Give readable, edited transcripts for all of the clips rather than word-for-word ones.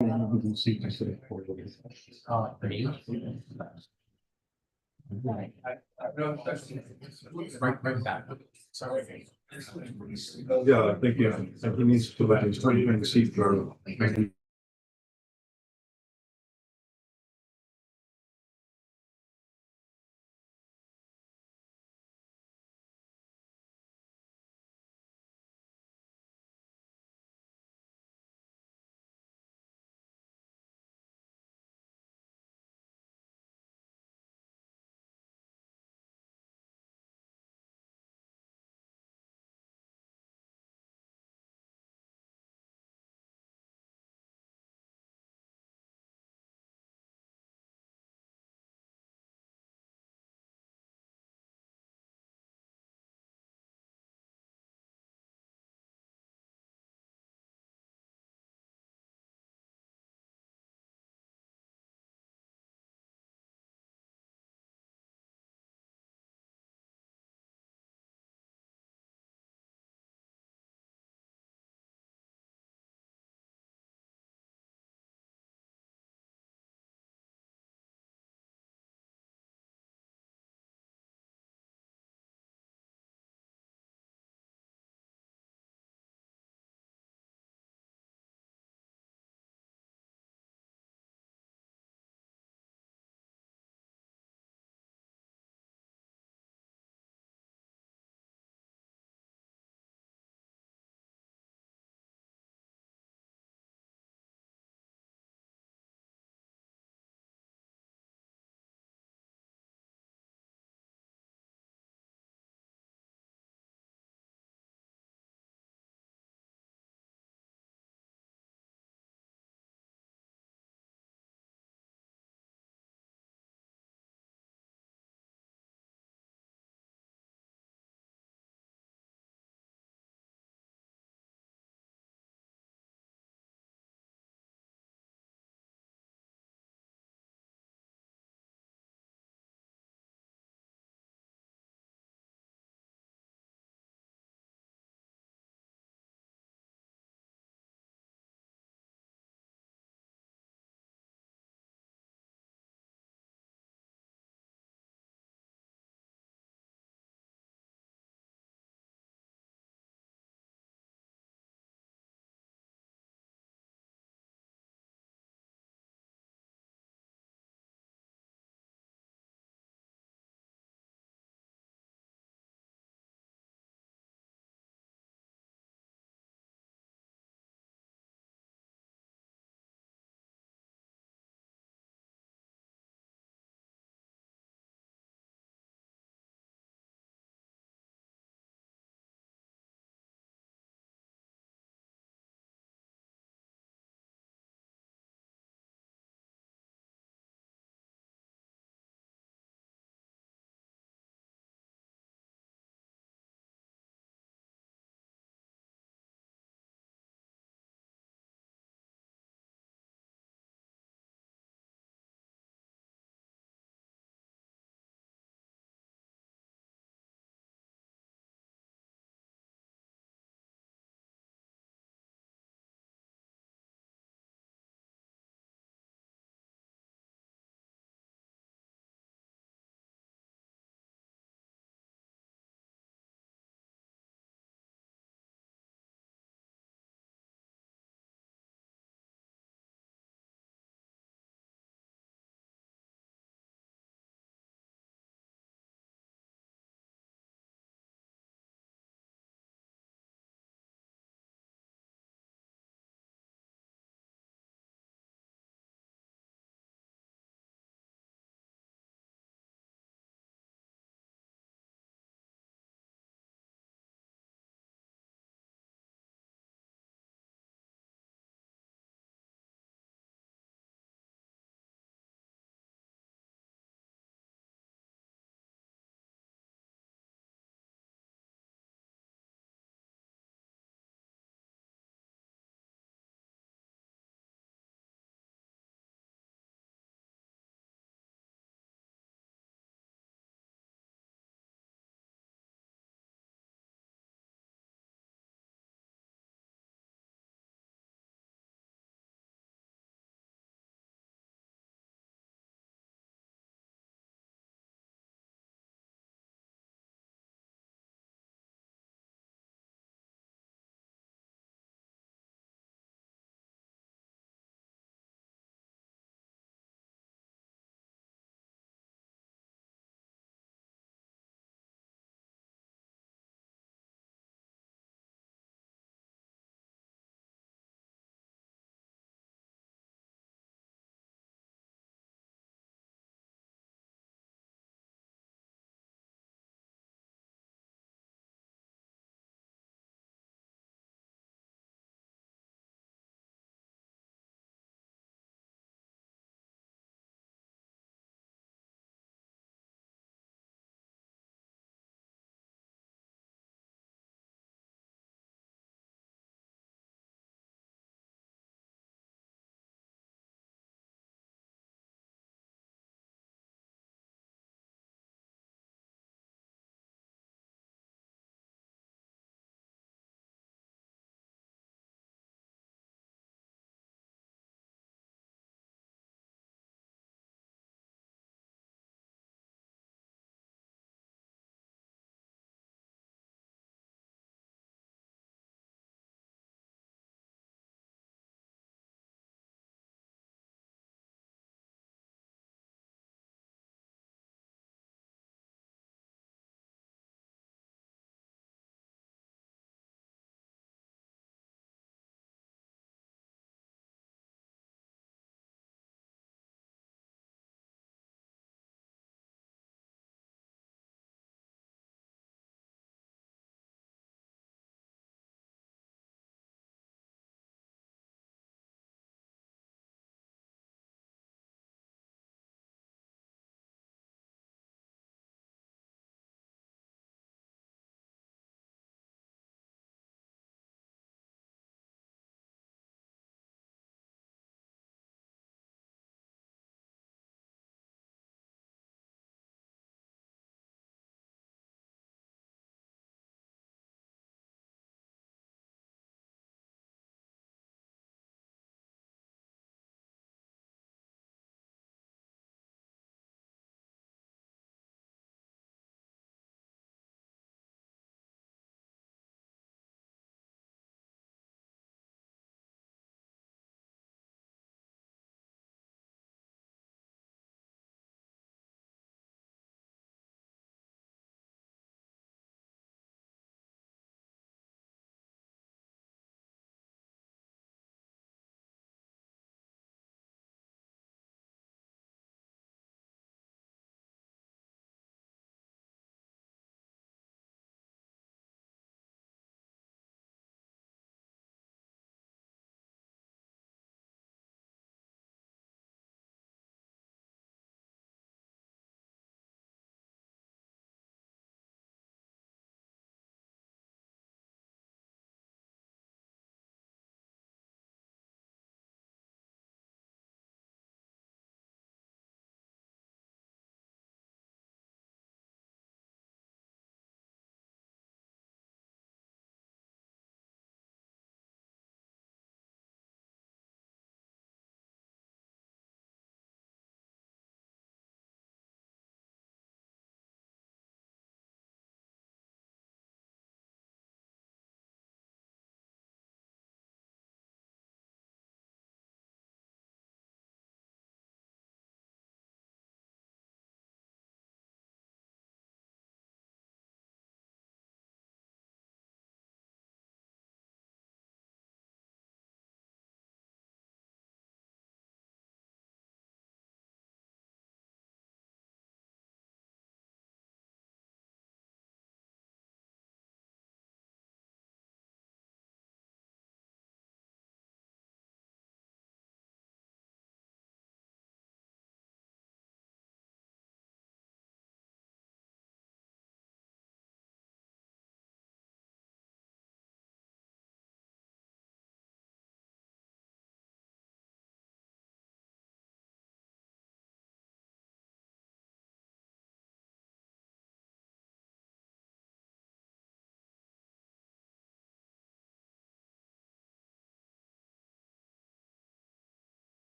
We can see this sort of right back. Sorry. Yeah, I think, yeah, and he needs to let his 2020 seat for maybe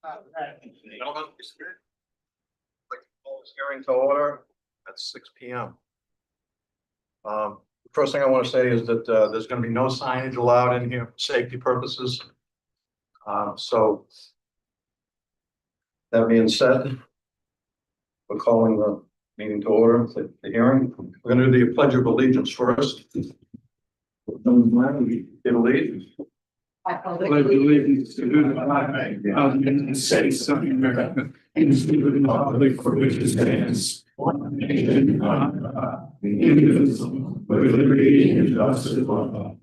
Gentlemen, call this hearing to order at 6 p.m. The first thing I want to say is that there's going to be no signage allowed in here for safety purposes. So that being said, we're calling the meeting to order, the hearing. We're going to do the Pledge of Allegiance first. Get a lead. I pledge allegiance to the flag of the United States of America and to the republic for which it stands, one nation under God, indivisible, with liberty and justice for all.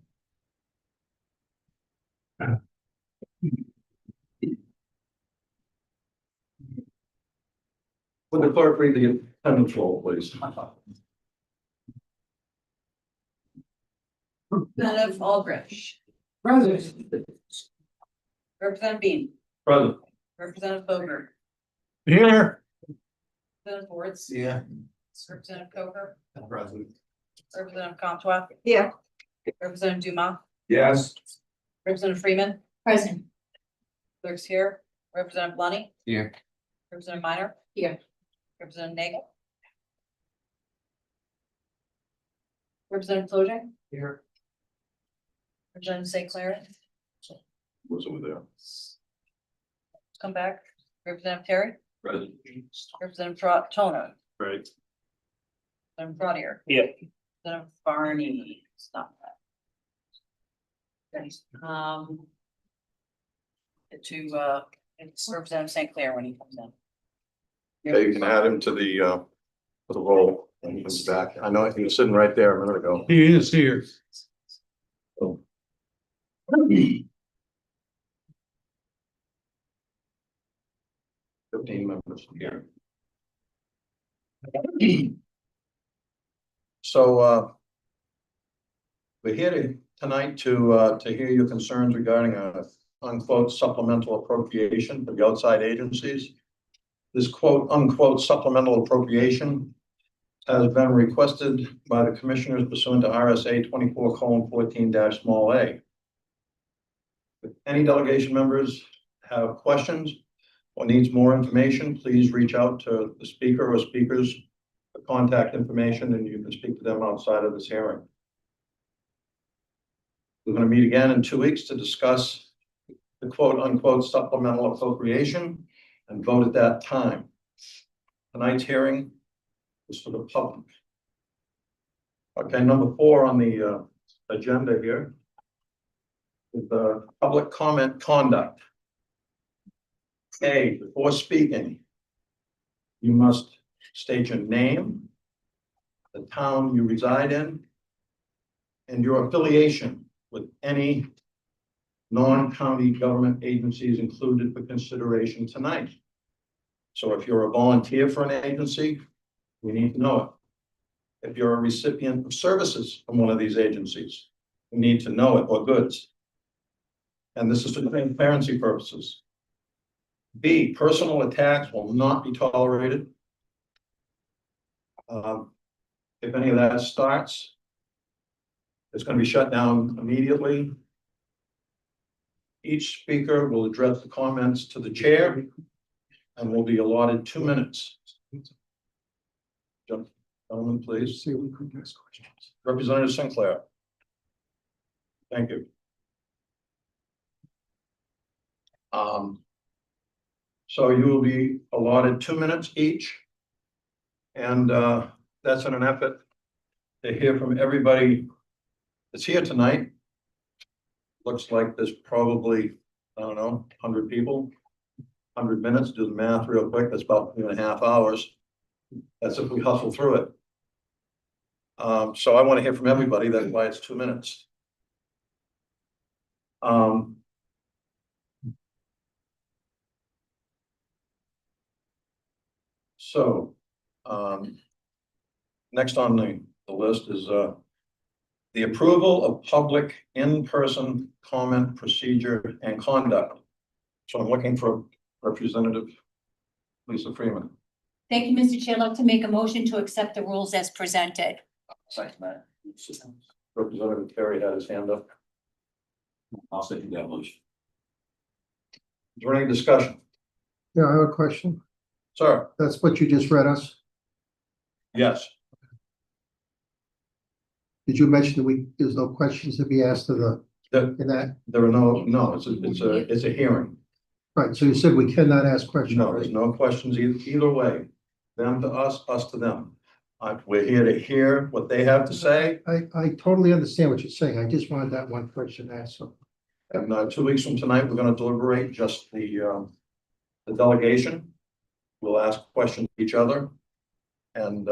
Would the clerk read the attendance roll, please? Representative Aldrich. President. Representative Bean. Present. Representative Boger. Here. Representative Wards. Yeah. Representative Coker. Present. Representative Comtois. Yeah. Representative Dumas. Yes. Representative Freeman. Present. Clerk's here. Representative Lunny. Here. Representative Minor. Here. Representative Nagel. Representative Flojay. Here. Representative St. Clair. What's over there? Come back. Representative Terry. Present. Representative Toner. Right. Representative Fraudier. Yeah. Representative Barney. Stop that. It's Representative St. Clair when he comes in. Yeah, you can add him to the roll when he comes back. I know he was sitting right there a minute ago. He is here. Oh. 15 members here. So we're here tonight to hear your concerns regarding a unquote supplemental appropriation for the outside agencies. This quote unquote supplemental appropriation has been requested by the commissioners pursuant to RSA 24:14-a. If any delegation members have questions or needs more information, please reach out to the speaker or speakers for contact information, and you can speak to them outside of this hearing. We're going to meet again in 2 weeks to discuss the quote unquote supplemental appropriation and vote at that time. Tonight's hearing is for the public. Okay, number 4 on the agenda here is the public comment conduct. A, before speaking, you must state your name, the town you reside in, and your affiliation with any non-county government agencies included for consideration tonight. So if you're a volunteer for an agency, we need to know it. If you're a recipient of services from one of these agencies, we need to know it, or goods. And this is for transparency purposes. B, personal attacks will not be tolerated. If any of that starts, it's going to be shut down immediately. Each speaker will address the comments to the chair and will be allotted 2 minutes. Gentlemen, please. Representative Sinclair. Thank you. So you will be allotted 2 minutes each. And that's in an effort to hear from everybody that's here tonight. Looks like there's probably, I don't know, 100 people, 100 minutes, do the math real quick. That's about 2.5 hours. That's if we hustle through it. So I want to hear from everybody. That's why it's 2 minutes. Next on the list is the approval of public in-person comment procedure and conduct. So I'm looking for Representative Lisa Freeman. Thank you, Mr. Chair. I'd like to make a motion to accept the rules as presented. Representative Terry had his hand up. I'll second that motion. Is there any discussion? Yeah, I have a question. Sir, That's what you just read us. yes, Did you mention that there's no questions to be asked of there, in that? there are no, it's a hearing. Right, so you said we cannot ask questions. No, there's no questions either way. Them to us to them. We're here to hear what they have to say. I totally understand what you're saying. I just wanted that one question asked, so. And 2 weeks from tonight, we're gonna deliberate just the delegation. We'll ask questions of each other and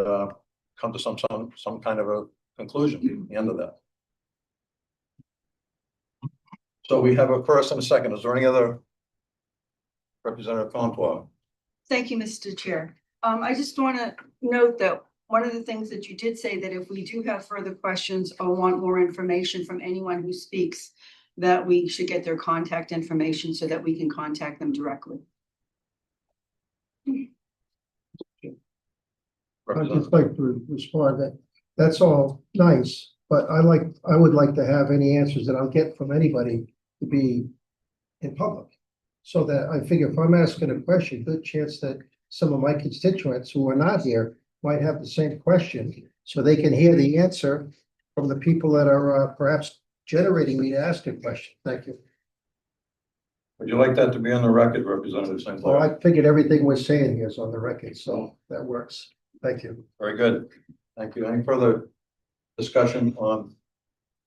come to some kind of a conclusion at the end of that. So we have a first and a second. Is there any other? Representative Contois? Thank you, Mr. Chair. I just want to note that one of the things that you did say that if we do have further questions or want more information from anyone who speaks, that we should get their contact information so that we can contact them directly. I'd just like to respond that that's all nice, but I would like to have any answers that I'll get from anybody to be in public. So that I figure if I'm asking a question, good chance that some of my constituents who are not here might have the same question, so they can hear the answer from the people that are perhaps generating me to ask a question. Thank you. Would you like that to be on the record, Representative St. Well, Clair? I figured everything we're saying here is on the record, so that works. Thank you. Very good. Thank you. Any further discussion on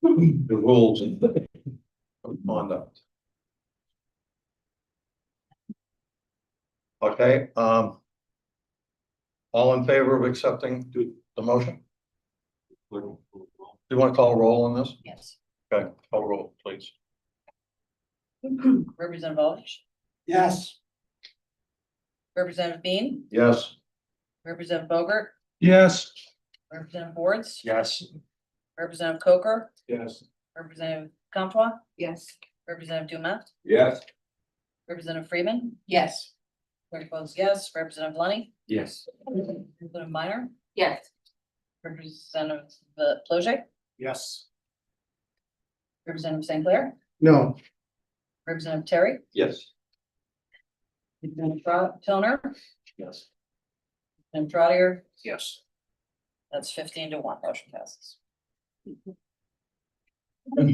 the rules and conduct? Okay, all in favor of accepting the motion? Do you want to call a roll on this? Yes. Okay, call a roll, please. Representative Volich, Yes. Representative Bean, Yes. Representative Bogert, Yes. Representative Wards, Yes. Representative Coker, Yes. Representative Comtois, Yes. Representative Dumas, Yes. Representative Freeman, Yes. clerk votes yes, Representative Lenny, Yes. Representative Minor, Yes. Representative Ploje, Yes. Representative St. Clair, No. Representative Terry, Yes. Representative Toner, Yes. and Trotter. Yes. That's 15-1, motion passes.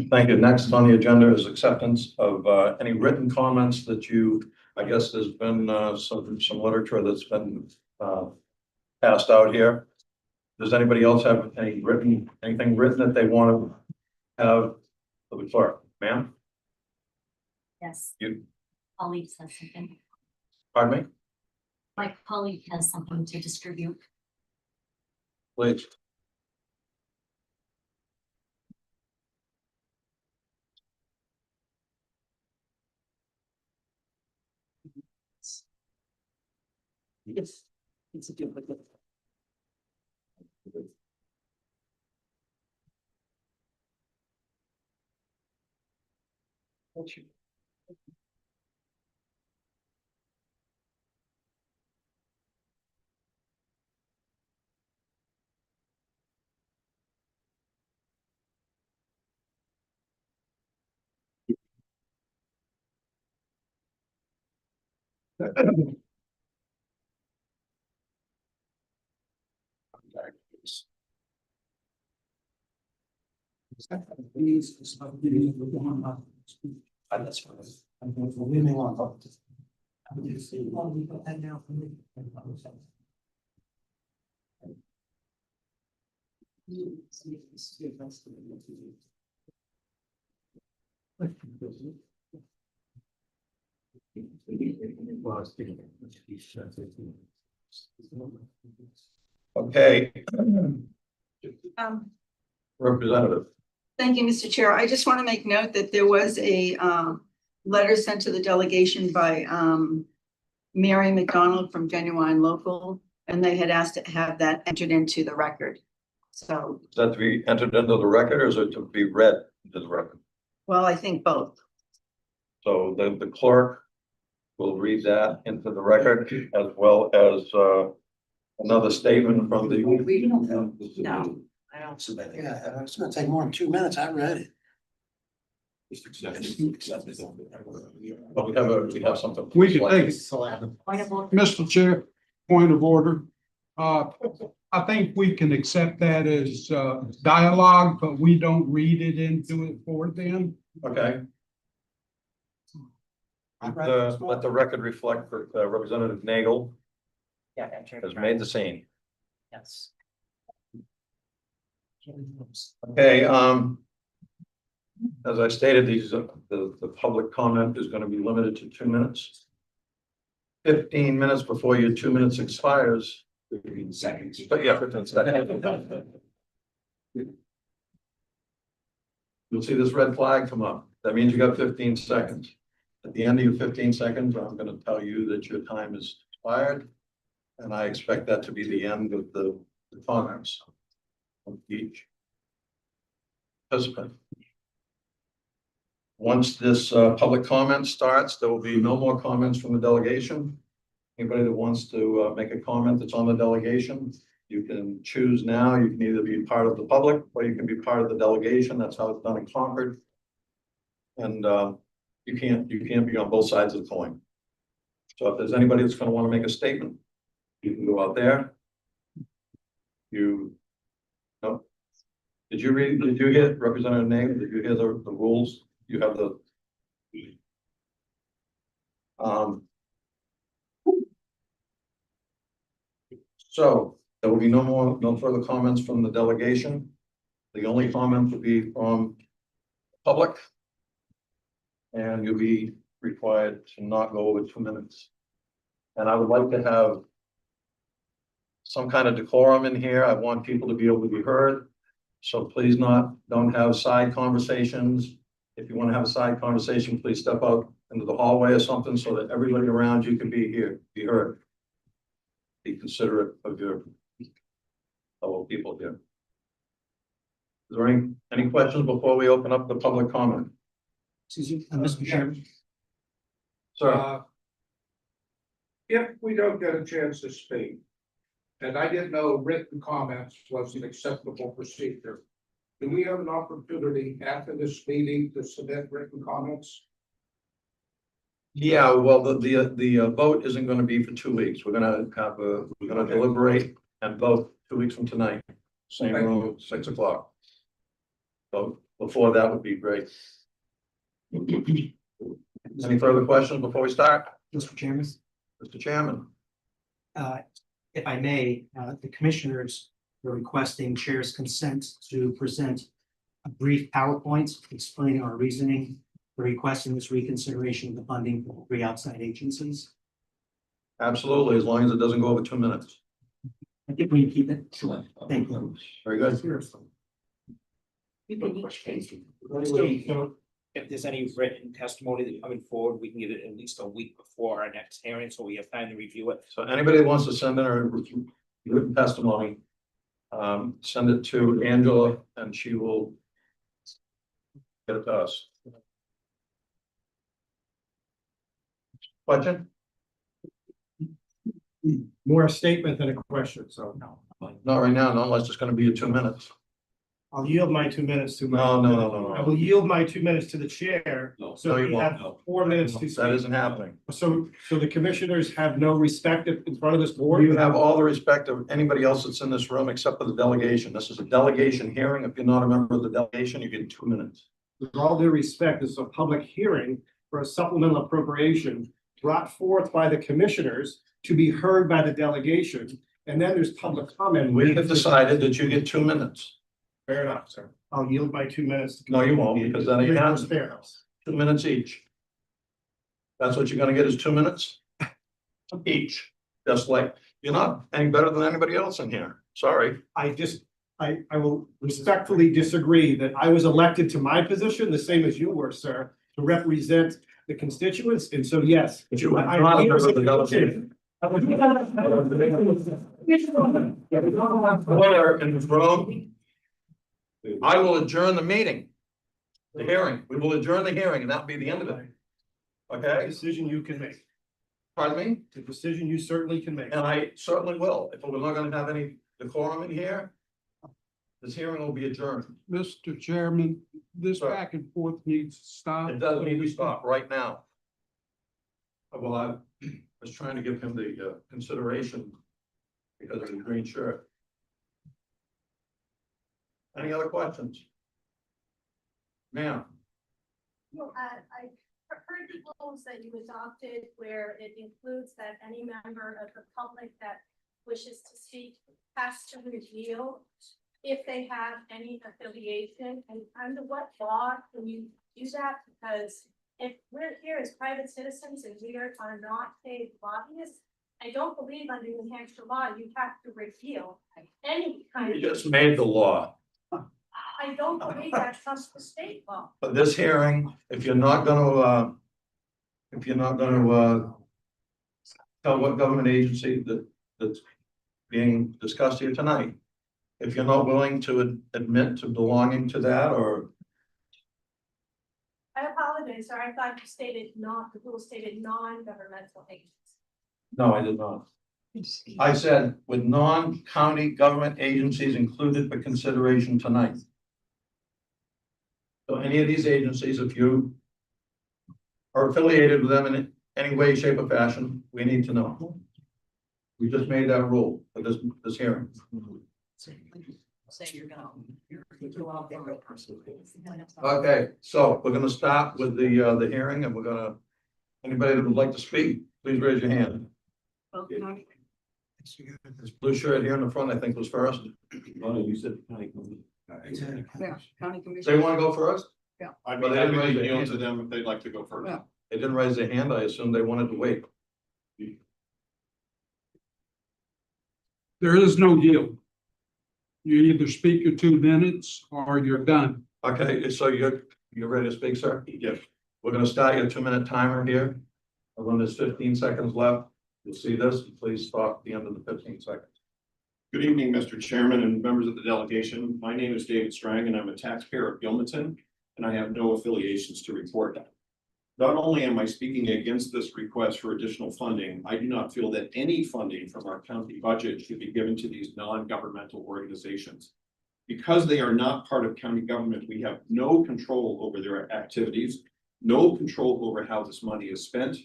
Thank you. Next on the agenda is acceptance of any written comments that I guess there's been some literature that's been passed out here. Does anybody else have anything written that they want to have for the clerk? Ma'am, Yes, you, colleague says something. pardon me, My colleague has something to distribute. please. Yes. It's a duplicate. That's fine. Okay, Um, Representative. Thank you, Mr. Chair. I just want to make note that there was a letter sent to the delegation by Mary McDonald from Genuine Local, and they had asked to have that entered into the record. So, Is that to be entered into the record or is it to be read into the record? well, I think both. So the clerk will read that into the record as well as another statement from the. No, I don't. Yeah, it's gonna take more than 2 minutes. I read it. But we have something. We can take it. Point of order. Mr. Chair, point of order. I think we can accept that as dialogue, but we don't read it into it for them. Okay. Let the record reflect that Representative Nagel Yeah. I'm sure. has made the scene. Yes. Okay, as I stated, the public comment is gonna be limited to 2 minutes. 15 minutes before your 2 minutes expires. 15 seconds. But yeah, 15 seconds. You'll see this red flag come up. That means you got 15 seconds. At the end of your 15 seconds, I'm gonna tell you that your time is expired. And I expect that to be the end of the comments of each participant. Once this public comment starts, there will be no more comments from the delegation. Anybody that wants to make a comment that's on the delegation, you can choose now. You can either be part of the public or you can be part of the delegation. That's how it's done in Concord. And you can't be on both sides of the coin. So if there's anybody that's going to want to make a statement, you can go out there. No. Did you hear Representative Nagel? Did you hear the rules? You have the. So there will be no further comments from the delegation. The only comment will be from public. And you'll be required to not go over 2 minutes. And I would like to have some kind of decorum in here. I want people to be able to be heard. So please don't have side conversations. If you want to have a side conversation, please step out into the hallway or something so that everybody around you can be heard. Be considerate of your fellow people here. Is there any questions before we open up the public comment? Excuse me, Mr. Chairman. Sir, If we don't get a chance to speak, and I didn't know written comments was an acceptable procedure, do we have an opportunity after this meeting to submit written comments? yeah, well, the vote isn't going to be for 2 weeks. We're going to deliberate and vote 2 weeks from tonight. Same room, 6 o'clock. So before that would be great. Any further questions before we start? Mr. Chairman, Mr. Chairman, if I may, the commissioners are requesting chair's consent to present a brief PowerPoint explaining our reasoning for requesting this reconsideration of the funding for 3 outside agencies. absolutely, as long as it doesn't go over 2 minutes. I think we can keep it short. Thank you. Very good. So if there's any written testimony that's coming forward, we can get it at least a week before our next hearing, so we have time to review it. So anybody that wants to send in a written testimony, send it to Angela and she will get it to us. Question? More a statement than a question, so. Not right now, not unless it's gonna be 2 minutes. I'll yield my 2 minutes to. No. I will yield my 2 minutes to the chair. No, So you we have won't. 4 minutes to That speak. isn't happening. So the commissioners have no respect in front of this board? You have all the respect of anybody else that's in this room except for the delegation. This is a delegation hearing. If you're not a member of the delegation, you get 2 minutes. With all due respect, this is a public hearing for a supplemental appropriation brought forth by the commissioners to be heard by the delegation. And then there's public comment. We have decided that you get 2 minutes. Fair enough, sir. I'll yield my 2 minutes. No, you won't, because that ain't Reverse happening. fairness. 2 minutes each. That's what you're gonna get is 2 minutes each. Just like, you're not any better than anybody else in here. Sorry. I will respectfully disagree that I was elected to my position, the same as you were, sir, to represent the constituents. And so, yes. But you were I- not a I- member of the delegation. Order in this room. I will adjourn the meeting. The hearing. We will adjourn the hearing and that'll be the end of it. Okay? Decision you can make. Pardon me? The decision you certainly can make. And I certainly will. If we're not gonna have any decorum in here, This hearing will be adjourned. Mr. Chairman, this Sir. back and forth needs to stop. It does need to stop right now. Well, I was trying to give him the consideration because of the green shirt. Any other questions? Ma'am, Well, I heard the rules that you adopted where it includes that any member of the public that wishes to speak has to reveal if they have any affiliation, and under what law can you do that? Because if we're here as private citizens and we are not paid lobbyists, I don't believe under New Hampshire law, you have to reveal any kind we of. just made the law. I don't believe that trumps the state law. But this hearing, if you're not gonna tell what government agency that's being discussed here tonight, if you're not willing to admit to belonging to that, or I apologize, sir. I thought you stated the rule stated non-governmental agencies. no, I did not. I said with non-county government agencies included for consideration tonight. So any of these agencies, if you are affiliated with them in any way, shape, or fashion, we need to know. We just made that rule for this hearing. Say you're gonna. Okay, so we're gonna start with the hearing, and we're gonna, anybody that would like to speak, please raise your hand. This blue shirt here in the front, I think, was first. Oh, you said county commission. Yeah, county commission. They want to go first? I'd But be they happy didn't raise to their yield hand. to them if they'd like to go first. Yeah. They didn't raise their hand. I assumed they wanted to wait. There is no yield. You either speak your 2 minutes or you're done. Okay, so you're ready to speak, sir? Yes. We're gonna start your 2-minute timer here. And when there's 15 seconds left, you'll see this. Please stop at the end of the 15 seconds. Good evening, Mr. Chairman and members of the delegation. My name is David Strang and I'm a taxpayer of Gilmanton, and I have no affiliations to report. Not only am I speaking against this request for additional funding, I do not feel that any funding from our county budget should be given to these non-governmental organizations. Because they are not part of county government, we have no control over their activities, no control over how this money is spent,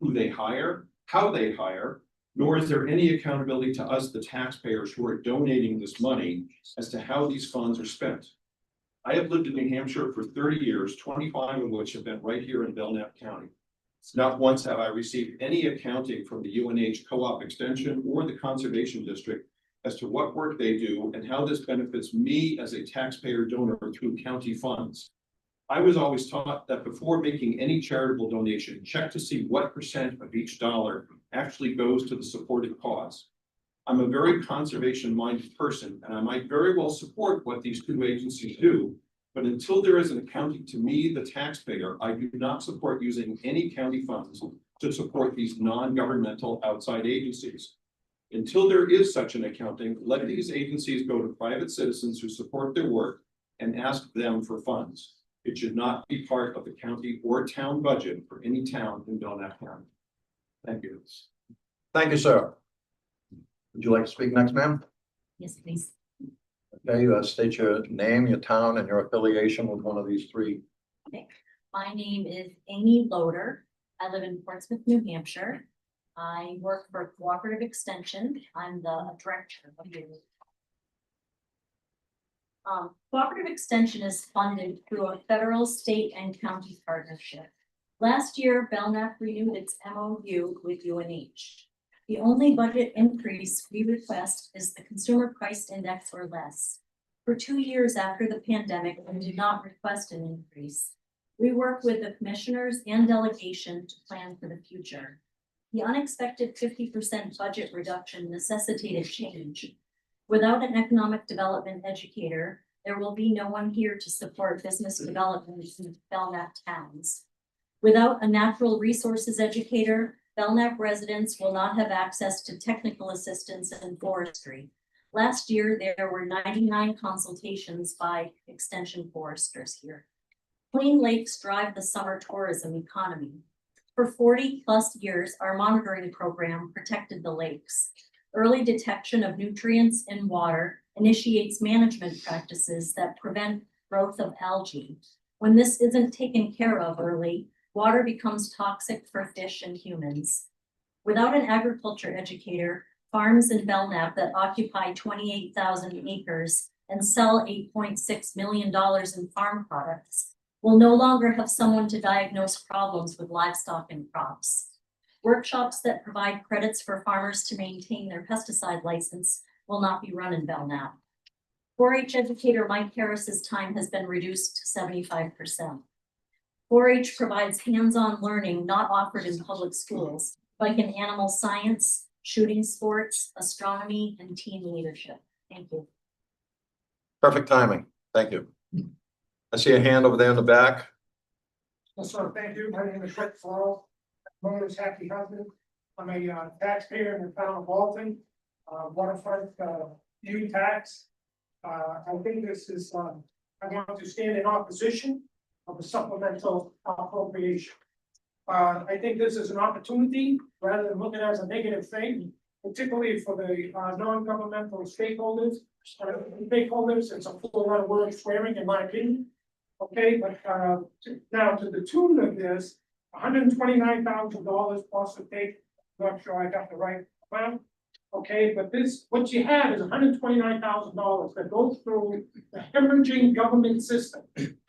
who they hire, how they hire, nor is there any accountability to us, the taxpayers who are donating this money, as to how these funds are spent. I have lived in New Hampshire for 30 years, 25 of which have been right here in Belknap County. Not once have I received any accounting from the UNH Co-op Extension or the Conservation District as to what work they do and how this benefits me as a taxpayer donor through county funds. I was always taught that before making any charitable donation, check to see what percent of each dollar actually goes to the supported cause. I'm a very conservation-minded person, and I might very well support what these 2 agencies do, but until there is an accounting to me, the taxpayer, I do not support using any county funds to support these non-governmental outside agencies. Until there is such an accounting, let these agencies go to private citizens who support their work and ask them for funds. It should not be part of the county or town budget for any town in Belknap County. Thank you. Thank you, sir. Would you like to speak next, ma'am? Yes, please. Okay, state your name, your town, and your affiliation with one of these 3. My name is Amy Loader. I live in Portsmouth, New Hampshire. I work for Cooperative Extension. I'm the director of the. Cooperative Extension is funded through a federal, state, and county partnership. Last year, Belknap renewed its MOU with UNH. The only budget increase we request is the Consumer Price Index or less. For 2 years after the pandemic, we did not request an increase. We work with the commissioners and delegation to plan for the future. The unexpected 50% budget reduction necessitated change. Without an economic development educator, there will be no one here to support business development in Belknap towns. Without a natural resources educator, Belknap residents will not have access to technical assistance in forestry. Last year, there were 99 consultations by extension foresters here. Clean lakes drive the summer tourism economy. For 40+ years, our monitoring program protected the lakes. Early detection of nutrients in water initiates management practices that prevent growth of algae. When this isn't taken care of early, water becomes toxic for fish and humans. Without an agriculture educator, farms in Belknap that occupy 28,000 acres and sell $8.6 million in farm products will no longer have someone to diagnose problems with livestock and crops. Workshops that provide credits for farmers to maintain their pesticide license will not be run in Belknap. 4-H educator Mike Harris's time has been reduced to 75%. 4-H provides hands-on learning not offered in public schools, like in animal science, shooting sports, astronomy, and team leadership. Thank you. Perfect timing. Thank you. I see a hand over there in the back. Yes, sir. Thank you. My name is Rick Farrell. My name is Happy Husband. I'm a taxpayer in the town of Walton, waterfront, view tax. I think this is, I want to stand in opposition of the supplemental appropriation. I think this is an opportunity rather than looking at it as a negative thing, particularly for the non-governmental stakeholders. Stakeholders, it's a full lot of word swearing in my opinion. Okay, but now to the tune of this, $129,000 plus the take, not sure I got the right amount. Okay, but this, what you have is $129,000 that goes through the hemorrhaging government system.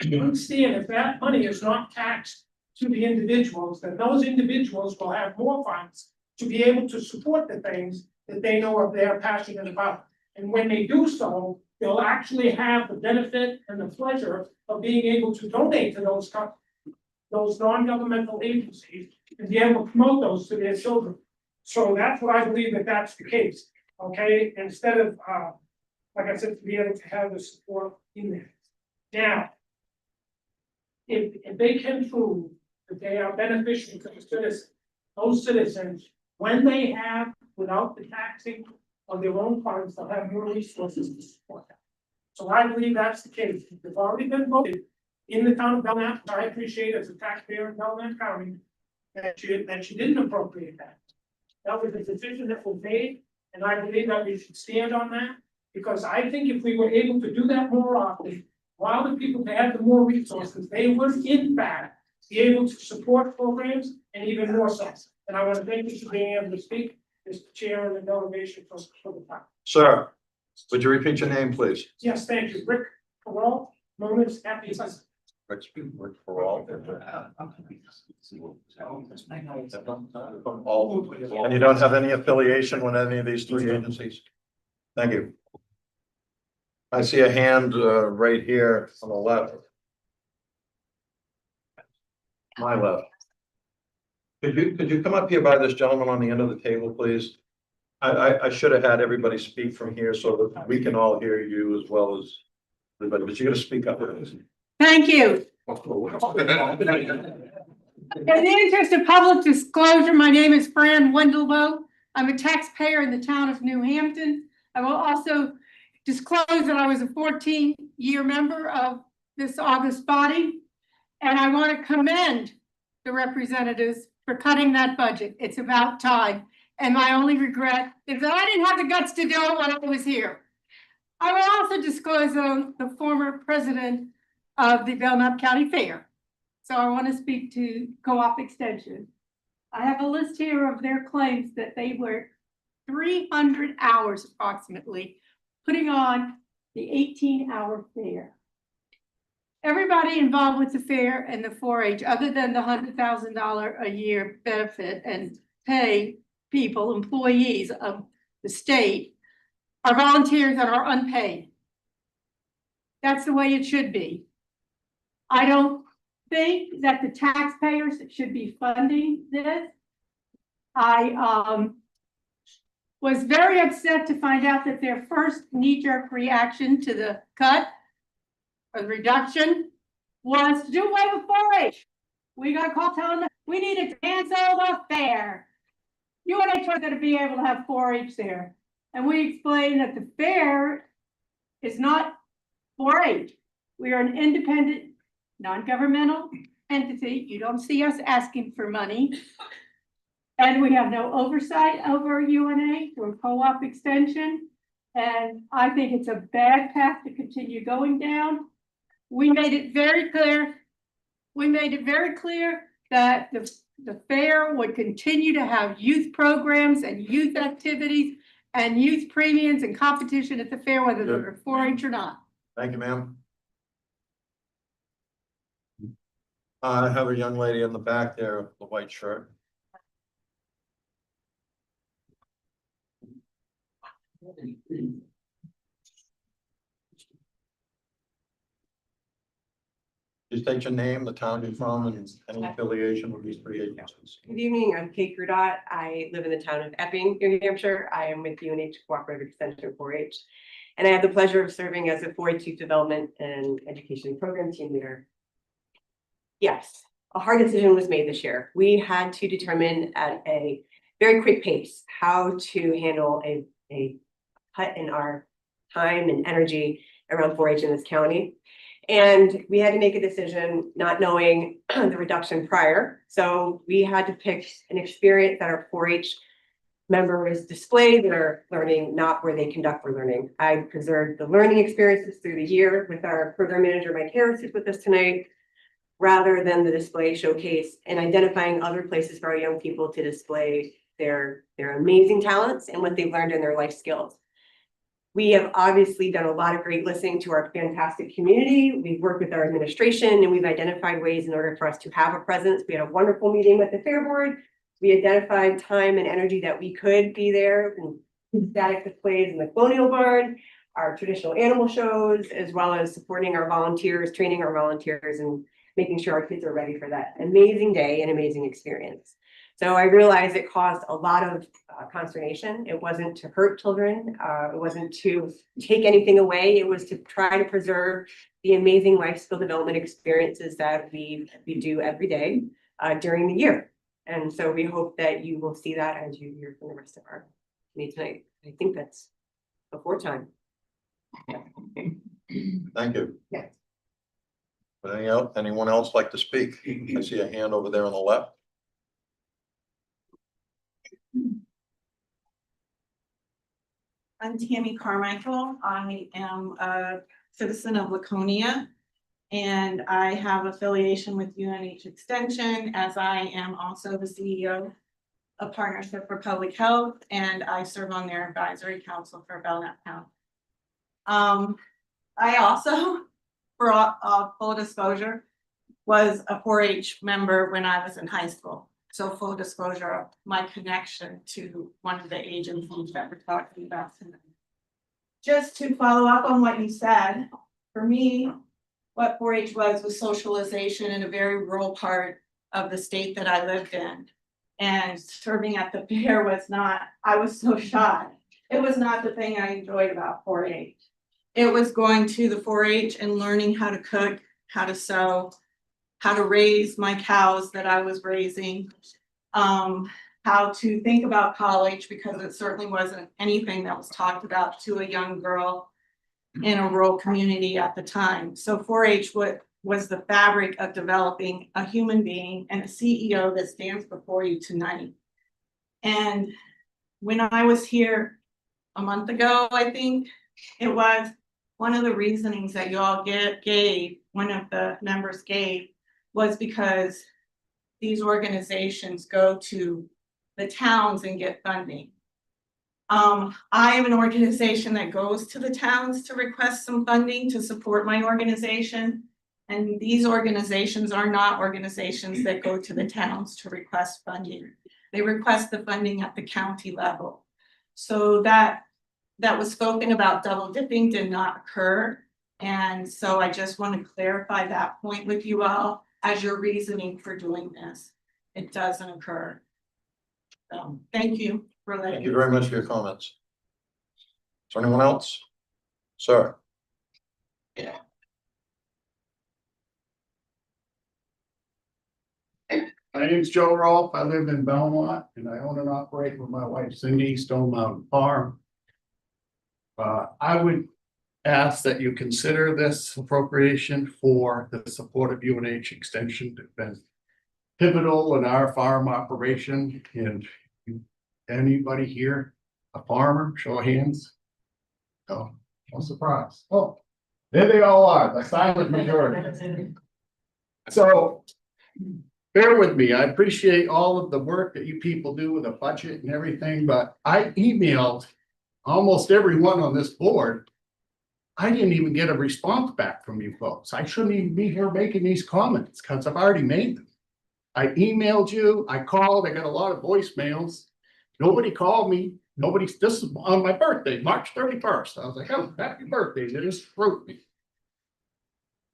You understand, if that money is not taxed to the individuals, then those individuals will have more funds to be able to support the things that they know of they're passionate about. And when they do so, they'll actually have the benefit and the pleasure of being able to donate to those non-governmental agencies and be able to promote those to their children. So that's what I believe that that's the case, okay? Instead of, like I said, to be able to have the support in there. Now, if they can prove that they are beneficial to the citizens, those citizens, when they have, without the taxing of their own funds, they'll have more resources to support that. So I believe that's the case. They've already been voted in the town of Belknap. I appreciate as a taxpayer in Belknap County that she didn't appropriate that. That was a decision that was made, and I believe that we should stand on that, because I think if we were able to do that more often, while the people that had the more resources, they would in fact be able to support programs and even more so. And I want to thank you for being able to speak as the chair of the delegation for the time. Sir, would you repeat your name, please? Yes, thank you. Rick Farrell, known as Happy Husband. Rick Farrell. And you don't have any affiliation with any of these three agencies? Thank you. I see a hand right here on the left. My left. Could you come up here by this gentleman on the end of the table, please? I should have had everybody speak from here so that we can all hear you as well as everybody, but you gotta speak up. Thank you. In the interest of public disclosure, my name is Fran Wendelbo. I'm a taxpayer in the town of New Hampton. I will also disclose that I was a 14-year member of this august body. And I want to commend the representatives for cutting that budget. It's about time. And my only regret is that I didn't have the guts to do it when I was here. I will also disclose the former president of the Belknap County Fair. So I want to speak to Co-op Extension. I have a list here of their claims that they were 300 hours approximately putting on the 18-hour fair. Everybody involved with the fair and the 4-H, other than the $100,000 a year benefit and pay people, employees of the state, are volunteers that are unpaid. That's the way it should be. I don't think that the taxpayers should be funding this. I was very upset to find out that their first knee-jerk reaction to the cut or the reduction was to do away with 4-H. We got a call telling them we needed to cancel the fair. UNH was going to be able to have 4-H there. And we explained that the fair is not 4-H. We are an independent, non-governmental entity. You don't see us asking for money. And we have no oversight over UNH or Co-op Extension. And I think it's a bad path to continue going down. We made it very clear. We made it very clear that the fair would continue to have youth programs and youth activities and youth premiums and competition at the fair, whether they're 4-H or not. Thank you, ma'am. I have a young lady in the back there, the white shirt. Just state your name, the town you're from, and any affiliation with these three agencies. Good evening, I'm Kate Grudot. I live in the town of Epping, New Hampshire. I am with UNH Cooperative Extension 4-H. And I have the pleasure of serving as a 4-H Youth Development and Education Program Team Leader. Yes, a hard decision was made this year. We had to determine at a very quick pace how to handle a cut in our time and energy around 4-H in this county. And we had to make a decision not knowing the reduction prior. So we had to pick an experience that our 4-H members display their learning, not where they conduct their learning. I preserved the learning experiences through the year with our program manager, Mike Harris, who's with us tonight, rather than the display showcase and identifying other places for our young people to display their amazing talents and what they've learned in their life skills. We have obviously done a lot of great listening to our fantastic community. We've worked with our administration and we've identified ways in order for us to have a presence. We had a wonderful meeting with the Fair Board. We identified time and energy that we could be there, and static displays in the Colonial Barn, our traditional animal shows, as well as supporting our volunteers, training our volunteers, and making sure our kids are ready for that amazing day and amazing experience. So I realized it caused a lot of consternation. It wasn't to hurt children. It wasn't to take anything away. It was to try to preserve the amazing life skill development experiences that we do every day during the year. And so we hope that you will see that as you hear from the rest of our meeting tonight. I think that's before time. Thank you. Yes. Anyone else like to speak? I see a hand over there on the left. I'm Tammy Carmichael. I am a citizen of Laconia. And I have affiliation with UNH Extension, as I am also the CEO of Partnership for Public Health, and I serve on their advisory council for Belknap County. I also, for all full disclosure, was a 4-H member when I was in high school. So full disclosure of my connection to one of the agencies that we're talking about tonight. Just to follow up on what you said, for me, what 4-H was socialization in a very rural part of the state that I lived in. And serving at the fair was not, I was so shy. It was not the thing I enjoyed about 4-H. It was going to the 4-H and learning how to cook, how to sew, how to raise my cows that I was raising, how to think about college, because it certainly wasn't anything that was talked about to a young girl in a rural community at the time. So 4-H was the fabric of developing a human being and a CEO that stands before you tonight. And when I was here a month ago, I think it was, one of the reasonings that you all gave, one of the members gave, was because these organizations go to the towns and get funding. I am an organization that goes to the towns to request some funding to support my organization. And these organizations are not organizations that go to the towns to request funding. They request the funding at the county level. So that was spoken about double dipping did not occur. And so I just want to clarify that point with you all as your reasoning for doing this. It doesn't occur. So thank you for letting me. Thank you very much for your comments. Is there anyone else? Sir. Yeah. My name's Joe Rolfe. I live in Belmont and I own and operate with my wife Cindy Stone Mountain Farm. I would ask that you consider this appropriation for the support of UNH Extension. It's been pivotal in our farm operation. And anybody here a farmer? Show of hands. No, no surprise. Oh, there they all are, the silent majority. So bear with me. I appreciate all of the work that you people do with the budget and everything, but I emailed almost everyone on this board. I didn't even get a response back from you folks. I shouldn't even be here making these comments because I've already made them. I emailed you, I called, I got a lot of voicemails. Nobody called me. This is on my birthday, March 31st. I was like, oh, happy birthday. They just wrote me.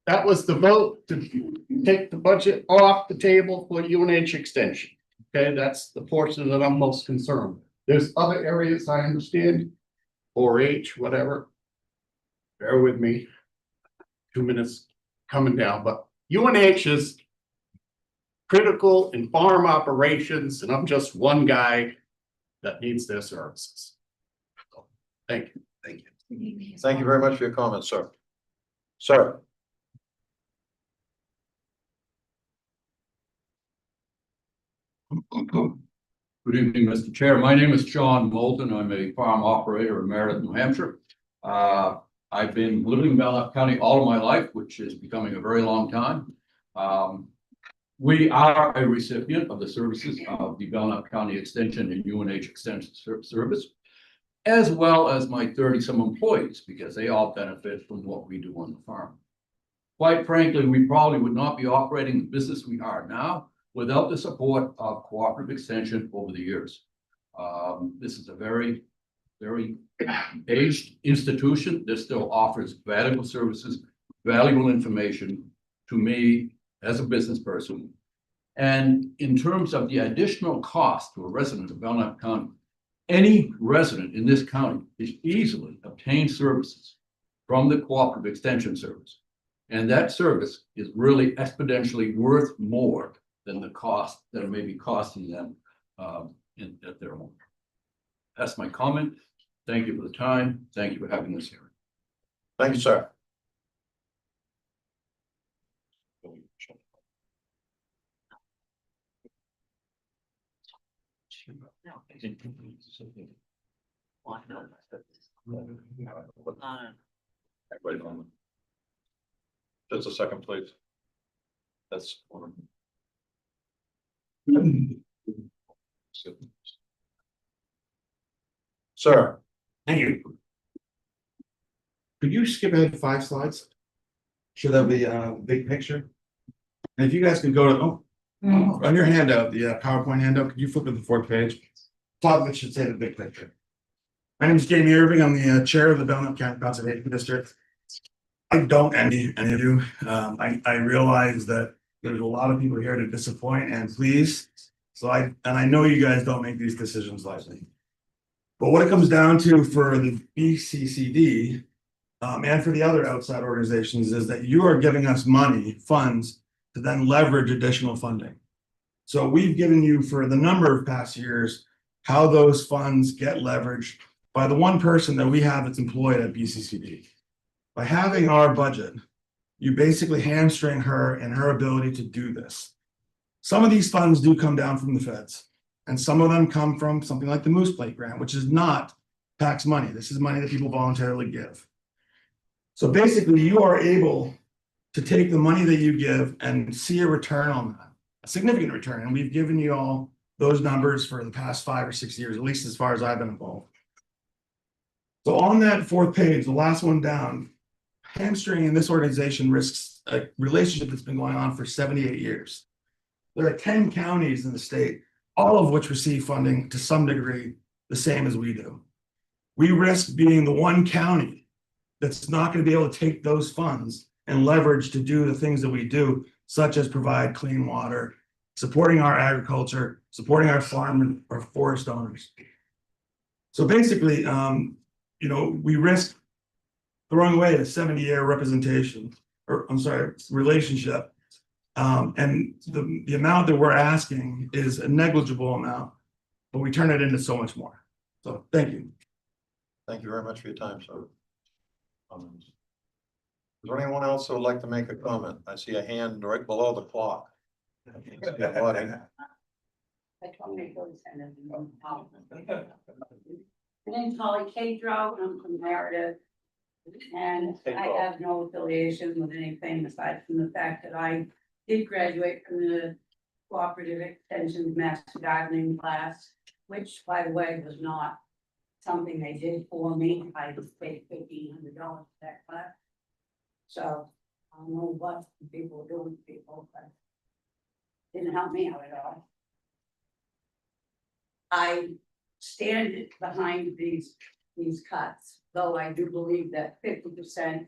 That was the vote to take the budget off the table for UNH extension. Okay, that's the portion that I'm most concerned with. There's other areas I understand, 4-H, whatever. Bear with me. 2 minutes coming down, but UNH is critical in farm operations, and I'm just one guy that needs their services. So, thank you. Thank you. Thank you very much for your comments, sir. Sir. Good evening, Mr. Chair. My name is John Moulton. I'm a farm operator in Meredith, New Hampshire. I've been living in Belknap County all of my life, which is becoming a very long time. We are a recipient of the services of the Belknap County Extension and UNH Extension Service, as well as my 30-some employees, because they all benefit from what we do on the farm. Quite frankly, we probably would not be operating the business we are now without the support of Cooperative Extension over the years. This is a very aged institution that still offers valuable services, valuable information to me as a business person. And in terms of the additional cost to a resident of Belknap County, any resident in this county is easily obtain services from the Cooperative Extension Service. And that service is really exponentially worth more than the cost that it may be costing them at their home. That's my comment. Thank you for the time. Thank you for having this hearing. Thank you, sir. Just a second, please. That's one. Sir. Thank you. Could you skip ahead 5 slides? Show that the big picture. And if you guys could go to, on your handout, the PowerPoint handout, could you flip to the 4th page? Top of it should say the big picture. My name is Jamie Irving. I'm the chair of the Belknap County Conservation District. I don't envy any of you. I realize that there's a lot of people here to disappoint and please. So I know you guys don't make these decisions lightly. But what it comes down to for the BCCD and for the other outside organizations is that you are giving us money, funds, to then leverage additional funding. So we've given you for the number of past years how those funds get leveraged by the one person that we have that's employed at BCCD. By having our budget, you basically hamstring her in her ability to do this. Some of these funds do come down from the feds, and some of them come from something like the Moose Plate Grant, which is not tax money. This is money that people voluntarily give. So basically, you are able to take the money that you give and see a return on that, a significant return. And we've given you all those numbers for the past 5 or 6 years, at least as far as I've been involved. So on that 4th page, the last one down, hamstring in this organization risks a relationship that's been going on for 78 years. There are 10 counties in the state, all of which receive funding to some degree the same as we do. We risk being the one county that's not going to be able to take those funds and leverage to do the things that we do, such as provide clean water, supporting our agriculture, supporting our farm and our forest owners. So basically, we risk throwing away a 70-year representation, or I'm sorry, relationship. And the amount that we're asking is a negligible amount, but we turn it into so much more. So thank you. Thank you very much for your time, sir. Is there anyone else who would like to make a comment? I see a hand right below the clock. My name's Holly Cadro, I'm from Meredith. And I have no affiliation with anything aside from the fact that I did graduate from the Cooperative Extension Master Gardening class, which, by the way, was not something they did for me. I just paid $1,500 for that class. So I don't know what people are doing to people, but didn't help me out at all. I stand behind these cuts, though I do believe that 50%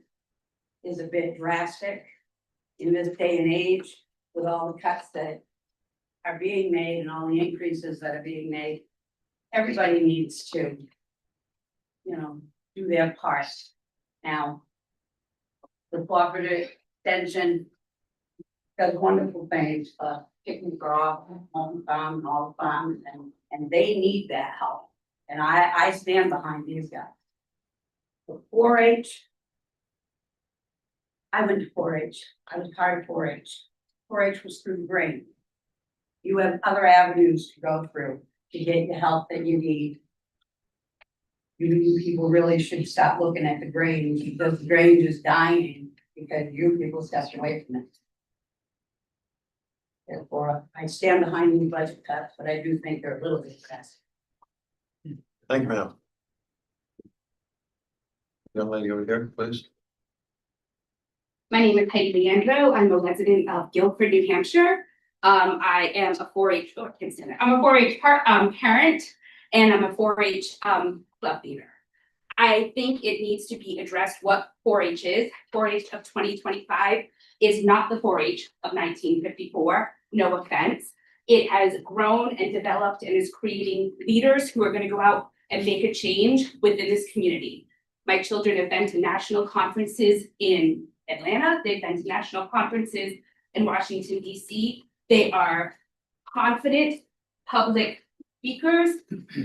is a bit drastic in this day and age with all the cuts that are being made and all the increases that are being made. Everybody needs to, do their part. Now, the cooperative extension does wonderful things for chicken broth, home farm, and all the farms, and they need that help. And I stand behind these guys. The 4-H, I went to 4-H. I was part of 4-H. 4-H was through grain. You have other avenues to go through to get the help that you need. You people really should stop looking at the grain because the grain is dying because you people stepped away from it. Therefore, I stand behind the budget cuts, but I do think they're a little bit excessive. Thank you, ma'am. Young lady over here, please. My name is Heidi Leandro. I'm a resident of Guilford, New Hampshire. I am a 4-H, I'm a 4-H parent, and I'm a 4-H club leader. I think it needs to be addressed what 4-H is. 4-H of 2025 is not the 4-H of 1954, no offense. It has grown and developed and is creating leaders who are going to go out and make a change within this community. My children have been to national conferences in Atlanta. They've been to national conferences in Washington, D.C. They are confident public speakers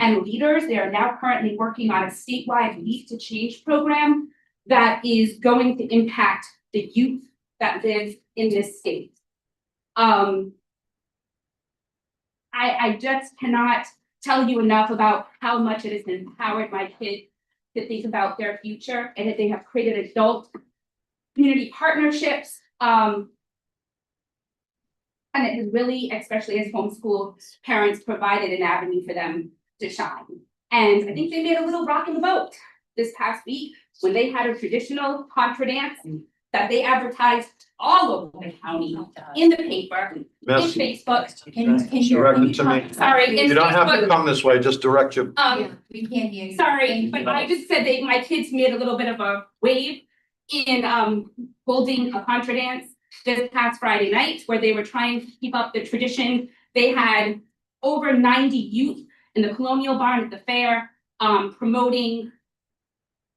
and leaders. They are now currently working on a statewide Lead to Change program that is going to impact the youth that live in this state. I just cannot tell you enough about how much it has empowered my kids to think about their future and that they have created adult community partnerships. And it has really, especially as homeschool parents, provided an avenue for them to shine. And I think they made a little rock in the boat this past week when they had a traditional contra dance that they advertised all over the county, in the paper, in Facebook. Can Direct it to me. Sorry. in You don't have to Facebook. come this way, just direct you. We can't hear you. Sorry, but I just said my kids made a little bit of a wave in holding a contra dance this past Friday night where they were trying to keep up the tradition. They had over 90 youth in the Colonial Barn at the fair promoting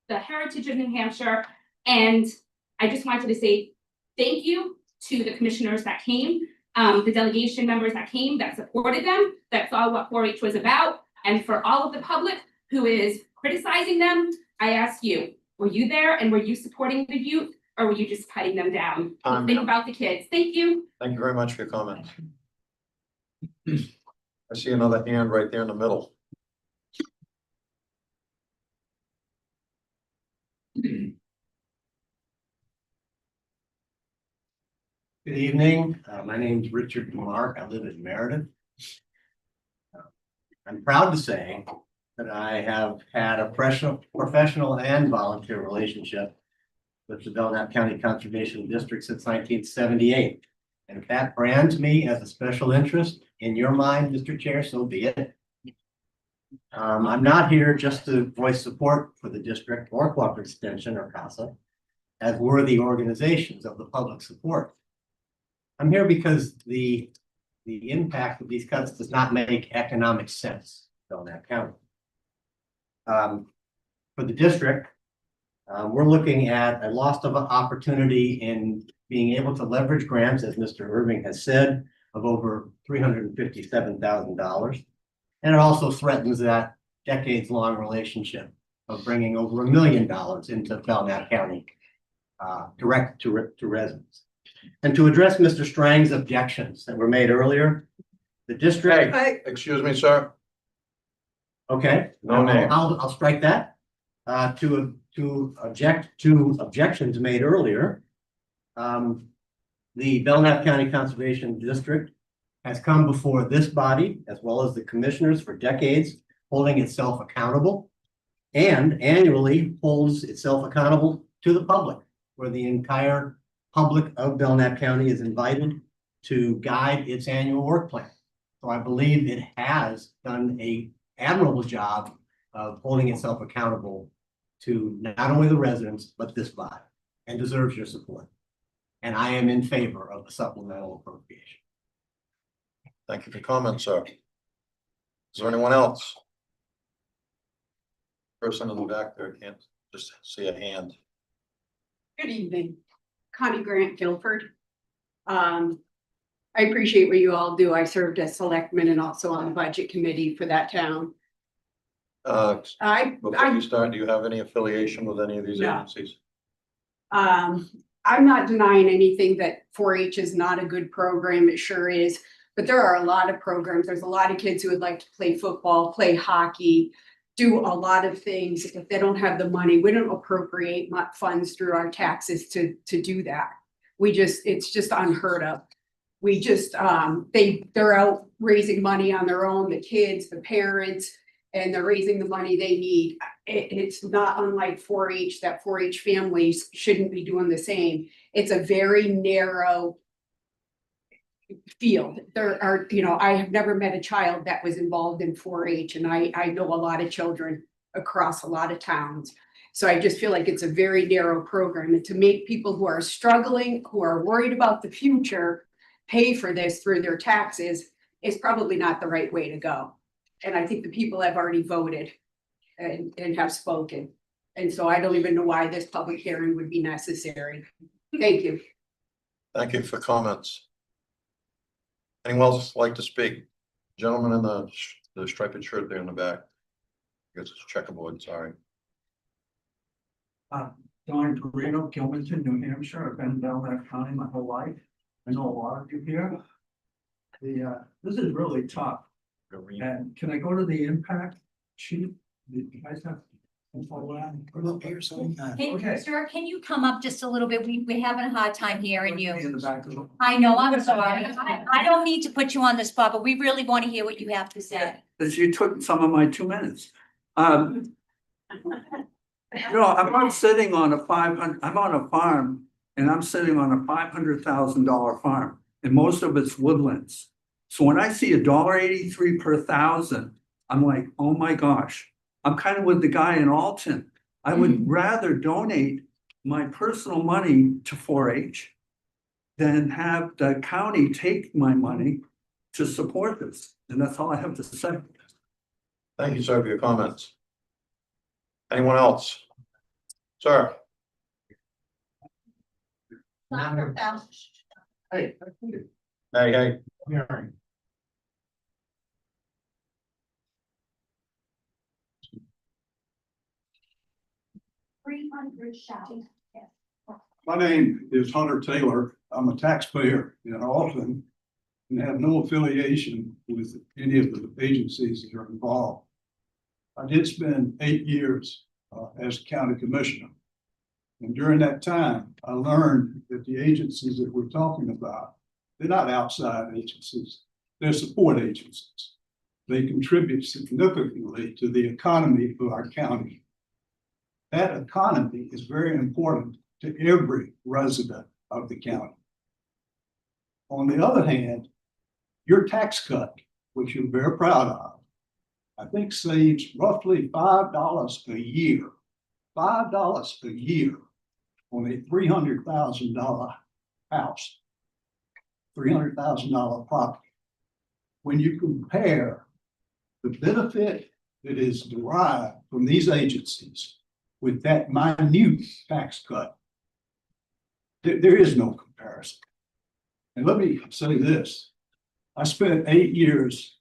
the heritage of New Hampshire. And I just wanted to say thank you to the commissioners that came, the delegation members that came, that supported them, that saw what 4-H was about. And for all of the public who is criticizing them, I ask you, were you there and were you supporting the youth or were you just cutting them down? Think about the kids. Thank you. Thank you very much for your comments. I see another hand right there in the middle. Good evening. My name is Richard Mark. I live in Meredith. I'm proud to say that I have had a professional and volunteer relationship with the Belknap County Conservation District since 1978. And if that brands me as a special interest in your mind, Mr. Chair, so be it. I'm not here just to voice support for the district or Cooperative Extension or CASA as worthy organizations of the public support. I'm here because the impact of these cuts does not make economic sense in Belknap County. For the district, we're looking at a loss of opportunity in being able to leverage grants, as Mr. Irving has said, of over $357,000. And it also threatens that decades-long relationship of bringing over $1 million into Belknap County, direct to residents. And to address Mr. Strang's objections that were made earlier, the district. Hey, excuse me, sir. Okay. No names. I'll strike that. To object to objections made earlier. The Belknap County Conservation District has come before this body as well as the commissioners for decades, holding itself accountable and annually holds itself accountable to the public, where the entire public of Belknap County is invited to guide its annual work plan. So I believe it has done an admirable job of holding itself accountable to not only the residents, but this body, and deserves your support. And I am in favor of the supplemental appropriation. Thank you for your comments, sir. Is there anyone else? Person in the back there, can't just see a hand. Good evening, Connie Grant Guilford. I appreciate what you all do. I served as selectman and also on the budget committee for that town. Before you start, do you have any affiliation with any of these No. agencies? I'm not denying anything that 4-H is not a good program. It sure is. But there are a lot of programs. There's a lot of kids who would like to play football, play hockey, do a lot of things. If they don't have the money, we don't appropriate funds through our taxes to do that. It's just unheard of. We just, they're out raising money on their own, the kids, the parents, and they're raising the money they need. It's not unlike 4-H, that 4-H families shouldn't be doing the same. It's a very narrow field. There are, I have never met a child that was involved in 4-H, and I know a lot of children across a lot of towns. So I just feel like it's a very narrow program, and to make people who are struggling, who are worried about the future, pay for this through their taxes is probably not the right way to go. And I think the people have already voted and have spoken. And so I don't even know why this public hearing would be necessary. Thank you. Thank you for comments. Anyone else like to speak? Gentleman in the striped shirt there in the back. I guess it's checkerboard, sorry. Don Torino, Gilmanton, New Hampshire. I've been in Belknap County my whole life. I know a lot of you here. This is really tough. And can I go to the impact sheet? You guys have. Okay. Sir, can you come up just a little bit? We're having a hard time hearing you. In the back of the- I know, I'm sorry. I don't need to put you on the spot, but we really want to hear what you have to say. Because you took some of my 2 minutes. I'm sitting on I'm on a farm and I'm sitting on a $500,000 farm and most of it's woodlands. So when I see $1.83 per thousand, I'm like, oh my gosh, I'm kind of with the guy in Alton. I would rather donate my personal money to 4-H than have the county take my money to support this. And that's all I have to say. Thank you, sir, for your comments. Anyone else? Sir. Hey. Hey. My name is Hunter Taylor. I'm a taxpayer in Alton and have no affiliation with any of the agencies that are involved. I did spend 8 years as county commissioner. And during that time, I learned that the agencies that we're talking about, they're not outside agencies, they're support agencies. They contribute significantly to the economy of our county. That economy is very important to every resident of the county. On the other hand, your tax cut, which you're very proud of, I think saves roughly $5 a year, $5 a year on a $300,000 house, $300,000 property. When you compare the benefit that is derived from these agencies with that minute tax cut, there is no comparison. And let me say this, I spent 8 years,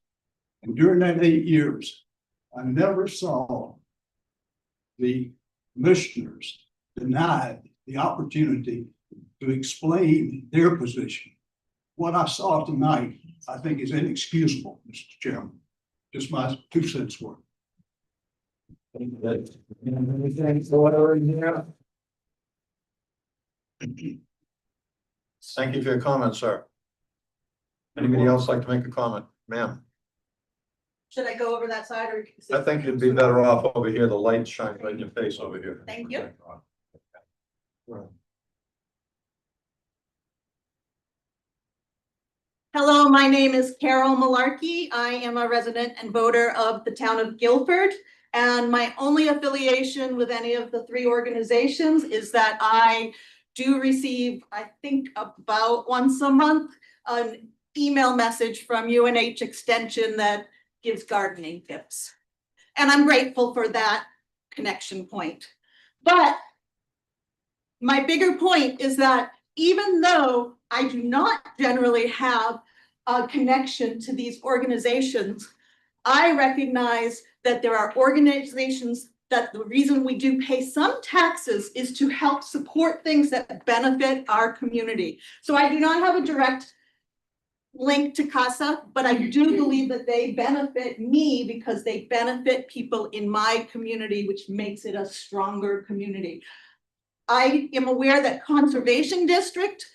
and during that 8 years, I never saw the commissioners denied the opportunity to explain their position. What I saw tonight, I think is inexcusable, Mr. Chairman. Just my 2 cents worth. Thank you for your comment, sir. Anybody else like to make a comment? Ma'am, Should I go over that side or? I think you'd be better off over here. The light shines right in your face over here. Thank you. Hello, my name is Carol Malarkey. I am a resident and voter of the town of Guilford. And my only affiliation with any of the three organizations is that I do receive, I think about once a month, an email message from UNH Extension that gives gardening tips. And I'm grateful for that connection point. But my bigger point is that even though I do not generally have a connection to these organizations, I recognize that there are organizations that the reason we do pay some taxes is to help support things that benefit our community. So I do not have a direct link to CASA, but I do believe that they benefit me because they benefit people in my community, which makes it a stronger community. I am aware that Conservation District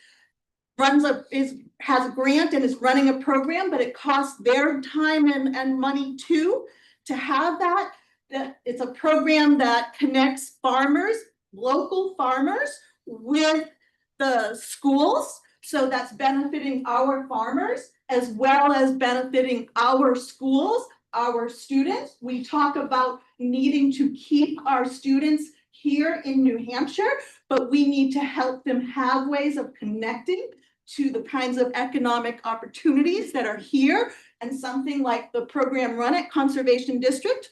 has a grant and is running a program, but it costs their time and money too to have that. That it's a program that connects farmers, local farmers, with the schools. So that's benefiting our farmers as well as benefiting our schools, our students. We talk about needing to keep our students here in New Hampshire, but we need to help them have ways of connecting to the kinds of economic opportunities that are here. And something like the program run at Conservation District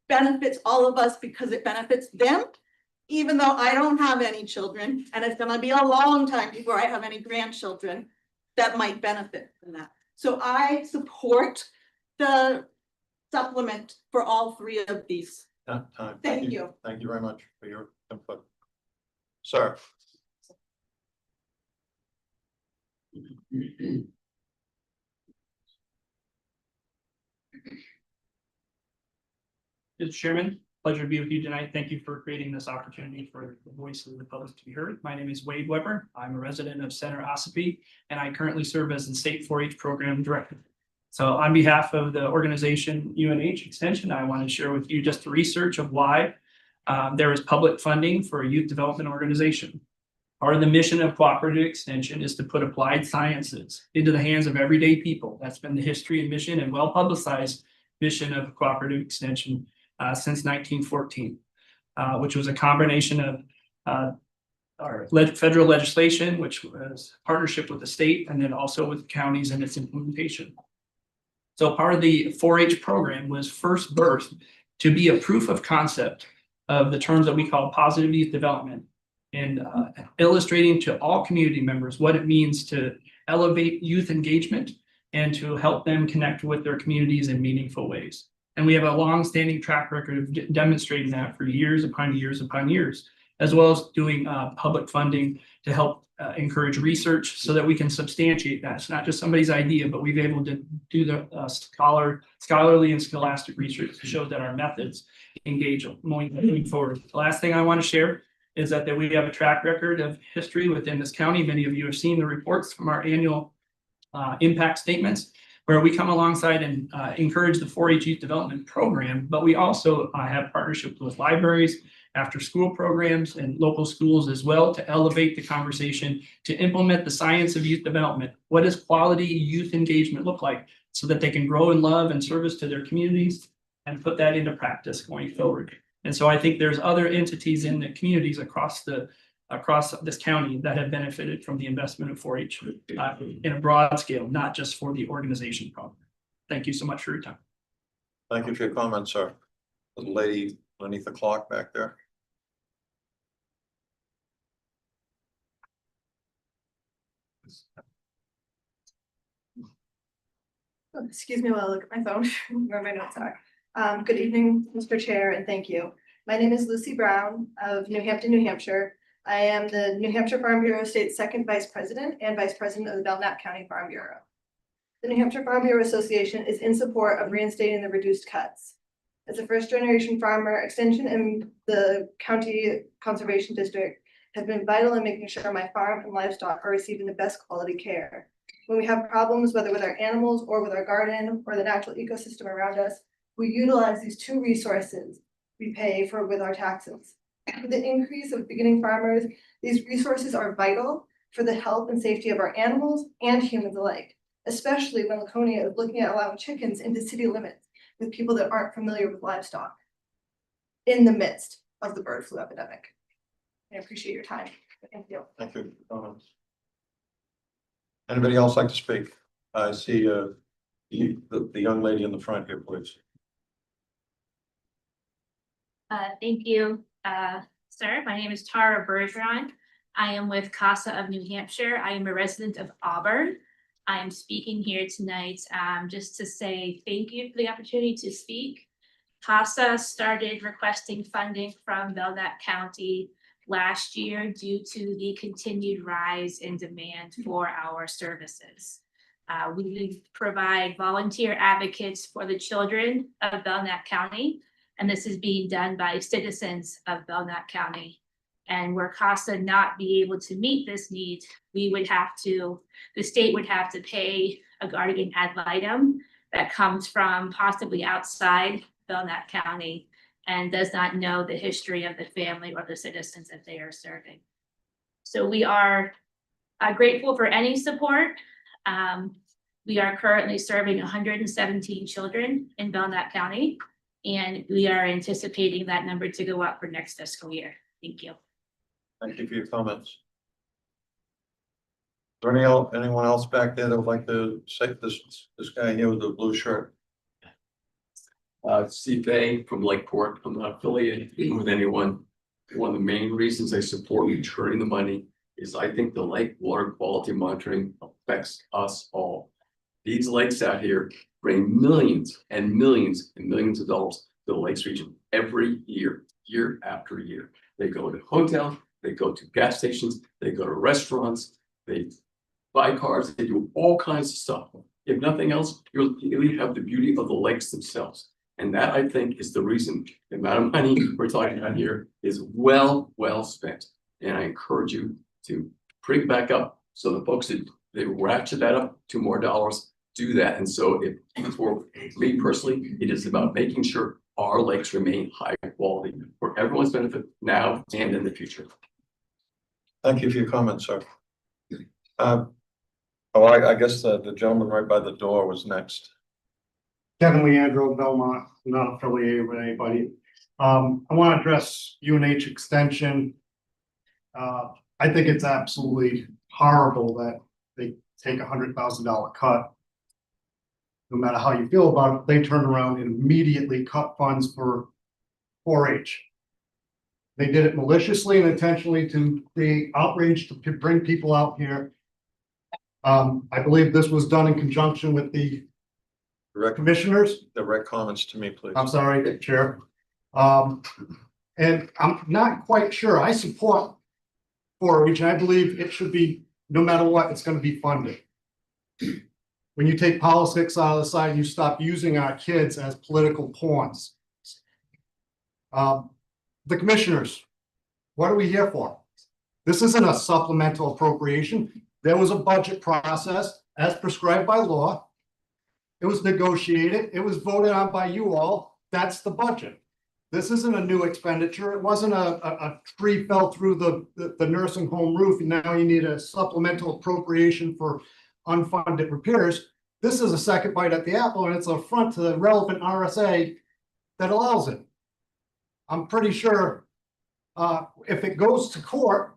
benefits all of us because it benefits them, even though I don't have any children, and it's gonna be a long time before I have any grandchildren that might benefit from that. So I support the supplement for all three of these. Time. Thank you. Thank you very much for your input. Sir. Mr. Chairman, pleasure to be with you tonight. Thank you for creating this opportunity for the voice of the public to be heard. My name is Wade Weber. I'm a resident of Center Ossipee, and I currently serve as the State 4-H Program Director. So on behalf of the organization UNH Extension, I want to share with you just the research of why there is public funding for a youth development organization. Part of the mission of Cooperative Extension is to put applied sciences into the hands of everyday people. That's been the history and mission and well-publicized mission of Cooperative Extension since 1914, which was a combination of our federal legislation, which was partnership with the state, and then also with counties and its implementation. So part of the 4-H program was first birthed to be a proof of concept of the terms that we call positive youth development, and illustrating to all community members what it means to elevate youth engagement and to help them connect with their communities in meaningful ways. And we have a long-standing track record of demonstrating that for years upon years upon years, as well as doing public funding to help encourage research so that we can substantiate that. It's not just somebody's idea, but we've been able to do the scholarly and scholastic research to show that our methods engage moving forward. The last thing I want to share is that we have a track record of history within this county. Many of you have seen the reports from our annual impact statements, where we come alongside and encourage the 4-H youth development program, but we also have partnerships with libraries, after school programs, and local schools as well to elevate the conversation, to implement the science of youth development. What does quality youth engagement look like so that they can grow in love and service to their communities and put that into practice going forward? And so I think there's other entities in the communities across this county that have benefited from the investment of 4-H in a broad scale, not just for the organization problem. Thank you so much for your time. Thank you for your comments, sir. The lady underneath the clock back there. Excuse me while I look at my phone, where my notes are. Good evening, Mr. Chair, and thank you. My name is Lucy Brown of New Hampton, New Hampshire. I am the New Hampshire Farm Bureau State's second vice president and vice president of the Belknap County Farm Bureau. The New Hampshire Farm Bureau Association is in support of reinstating the reduced cuts. As a first generation farmer, extension in the county conservation district has been vital in making sure my farm and livestock are receiving the best quality care. When we have problems, whether with our animals or with our garden or the natural ecosystem around us, we utilize these two resources we pay for with our taxes. With the increase of beginning farmers, these resources are vital for the health and safety of our animals and humans alike, especially when Laconia is looking at allowing chickens into city limits with people that aren't familiar with livestock in the midst of the bird flu epidemic. I appreciate your time. Thank you. Thank you. Anybody else like to speak? I see the young lady in the front here, please. Thank you, sir. My name is Tara Bergeron. I am with CASA of New Hampshire. I am a resident of Auburn. I am speaking here tonight just to say thank you for the opportunity to speak. CASA started requesting funding from Belknap County last year due to the continued rise in demand for our services. We provide volunteer advocates for the children of Belknap County, and this is being done by citizens of Belknap County. And were CASA not be able to meet this need, the state would have to pay a guardian ad litem that comes from possibly outside Belknap County and does not know the history of the family or the citizens that they are serving. So we are grateful for any support. We are currently serving 117 children in Belknap County, and we are anticipating that number to go up for next fiscal year. Thank you. Thank you for your comments. Is there anyone else back there that would like to say this guy here with the blue shirt? Steve Bay from Lakeport. I'm not affiliated with anyone. One of the main reasons I support returning the money is I think the lake water quality monitoring affects us all. These lakes out here bring millions and millions and millions of dollars to the lakes region every year, year after year. They go to hotels, they go to gas stations, they go to restaurants, they buy cars, they do all kinds of stuff. If nothing else, you have the beauty of the lakes themselves. And that, I think, is the reason the amount of money we're talking about here is well spent. And I encourage you to bring it back up. So the folks that they ratchet that up to more dollars, do that. And so for me personally, it is about making sure our lakes remain high quality for everyone's benefit now and in the future. Thank you for your comments, sir. I guess the gentleman right by the door was next. Kevin Leandro, Belmont, not affiliated with anybody. I want to address UNH extension. I think it's absolutely horrible that they take $100,000 cut. No matter how you feel about it, they turn around and immediately cut funds for 4-H. They did it maliciously and intentionally to create outrage, to bring people out here. I believe this was done in conjunction with the commissioners. Direct comments to me, please. I'm sorry, Chair. And I'm not quite sure. I support 4-H. I believe it should be, no matter what, it's going to be funded. When you take politics out of the side, you stop using our kids as political pawns. The commissioners, what are we here for? This isn't a supplemental appropriation. There was a budget process as prescribed by law. It was negotiated. It was voted on by you all. That's the budget. This isn't a new expenditure. It wasn't a tree fell through the nursing home roof and now you need a supplemental appropriation for unfunded repairs. This is a second bite at the apple and it's an affront to the relevant RSA that allows it. I'm pretty sure if it goes to court,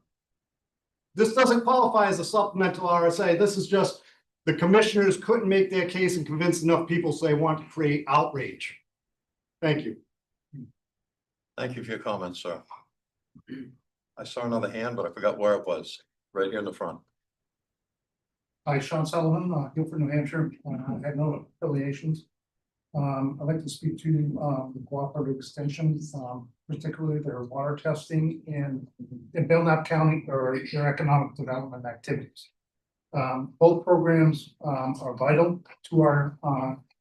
this doesn't qualify as a supplemental RSA. This is just the commissioners couldn't make their case and convince enough people so they want to create outrage. Thank you. Thank you for your comments, sir. I saw another hand, but I forgot where it was. Right here in the front. Hi, Sean Sullivan, Guilford, New Hampshire. I have no affiliations. I'd like to speak to the cooperative extension, particularly their water testing in Belknap County or their economic development activities. Both programs are vital to our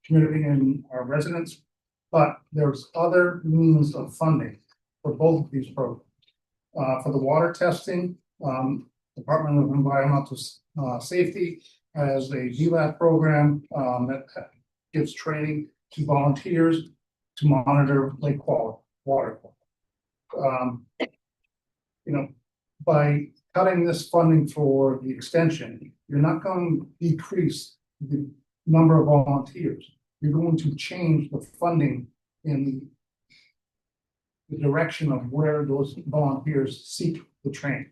community and our residents. But there's other means of funding for both of these programs. For the water testing, Department of Environmental Safety has a VLAT program that gives training to volunteers to monitor lake quality, water quality. You know, by cutting this funding for the extension, you're not going to decrease the number of volunteers. You're going to change the funding in the direction of where those volunteers seek the training.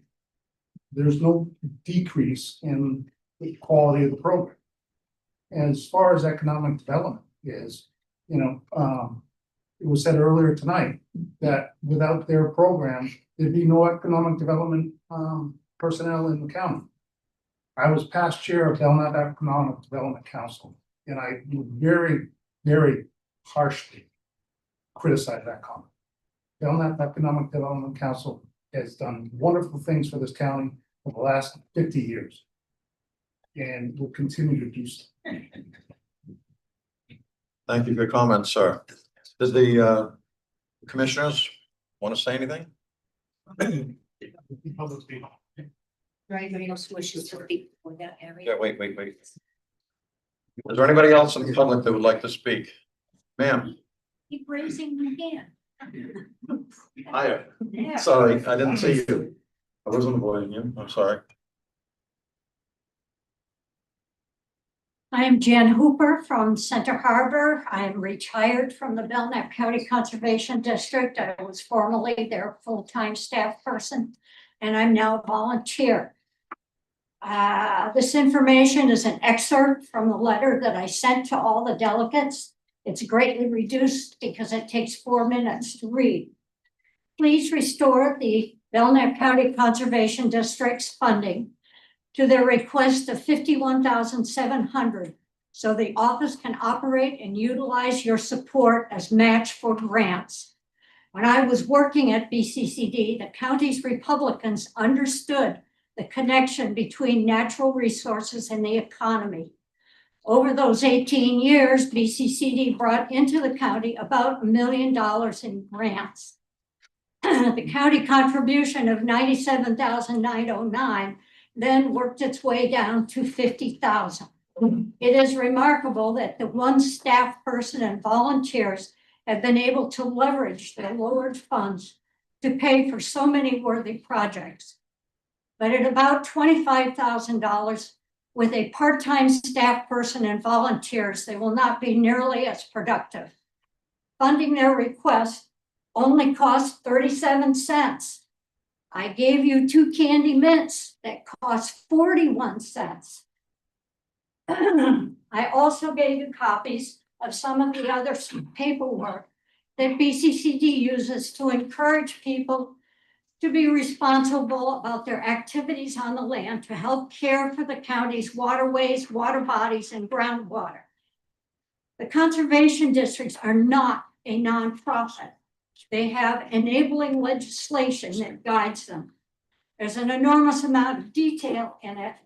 There's no decrease in the quality of the program. As far as economic development is, you know, it was said earlier tonight that without their program, there'd be no economic development personnel in the county. I was past chair of Belknap Economic Development Council, and I very, very harshly criticize that comment. Belknap Economic Development Council has done wonderful things for this county for the last 50 years. And will continue to do so. Thank you for your comments, sir. Does the commissioners want to say anything? Anybody else who wishes to speak for that area? Yeah, wait. Is there anybody else in the public that would like to speak? Ma'am, Keep raising your hand. hi. Yeah. Sorry, I didn't see you. I wasn't avoiding you. I'm sorry. I am Jan Hooper from Center Harbor. I am retired from the Belknap County Conservation District. I was formerly their full-time staff person, and I'm now a volunteer. This information is an excerpt from the letter that I sent to all the delegates. It's greatly reduced because it takes 4 minutes to read. Please restore the Belknap County Conservation District's funding to their request of $51,700, so the office can operate and utilize your support as match for grants. When I was working at BCCD, the county's Republicans understood the connection between natural resources and the economy. Over those 18 years, BCCD brought into the county about $1 million in grants. The county contribution of $97,909 then worked its way down to $50,000. It is remarkable that the one staff person and volunteers have been able to leverage their lowered funds to pay for so many worthy projects. But at about $25,000, with a part-time staff person and volunteers, they will not be nearly as productive. Funding their request only costs 37 cents. I gave you 2 candy mints that cost 41 cents. I also gave you copies of some of the other paperwork that BCCD uses to encourage people to be responsible about their activities on the land to help care for the county's waterways, water bodies, and groundwater. The conservation districts are not a nonprofit. They have enabling legislation that guides them. There's an enormous amount of detail in it,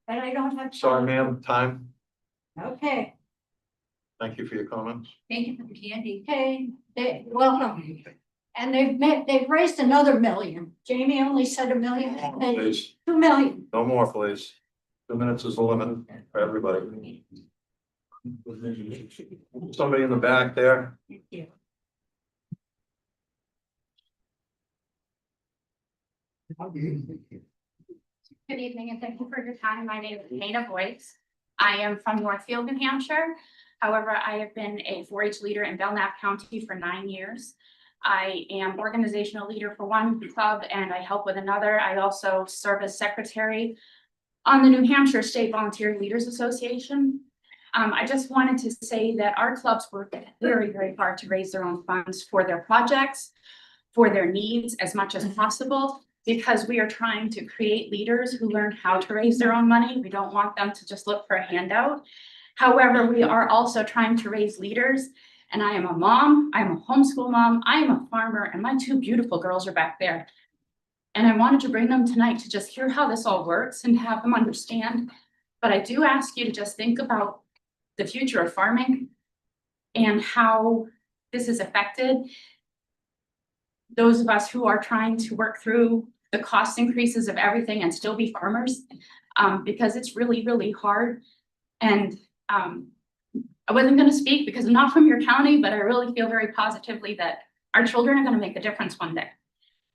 but I don't have. Sorry, ma'am, time. Okay, Thank you for your comments. thank you for the candy. Okay, welcome. And they've raised another $1 million. Jamie only said $1 million. Please, 2 million. no more, please. 2 minutes is the limit for everybody. Somebody in the back there. Thank you. Good evening and thank you for your time. My name is Dana Boyce. I am from Northfield, New Hampshire. However, I have been a 4-H leader in Belknap County for 9 years. I am organizational leader for one club and I help with another. I also serve as secretary on the New Hampshire State Volunteer Leaders Association. I just wanted to say that our clubs work very, very hard to raise their own funds for their projects, for their needs as much as possible, because we are trying to create leaders who learn how to raise their own money. We don't want them to just look for a handout. However, we are also trying to raise leaders. And I am a mom, I am a homeschool mom, I am a farmer, and my 2 beautiful girls are back there. And I wanted to bring them tonight to just hear how this all works and have them understand. But I do ask you to just think about the future of farming and how this has affected those of us who are trying to work through the cost increases of everything and still be farmers, because it's really, really hard. And I wasn't gonna speak because I'm not from your county, but I really feel very positively that our children are gonna make a difference one day.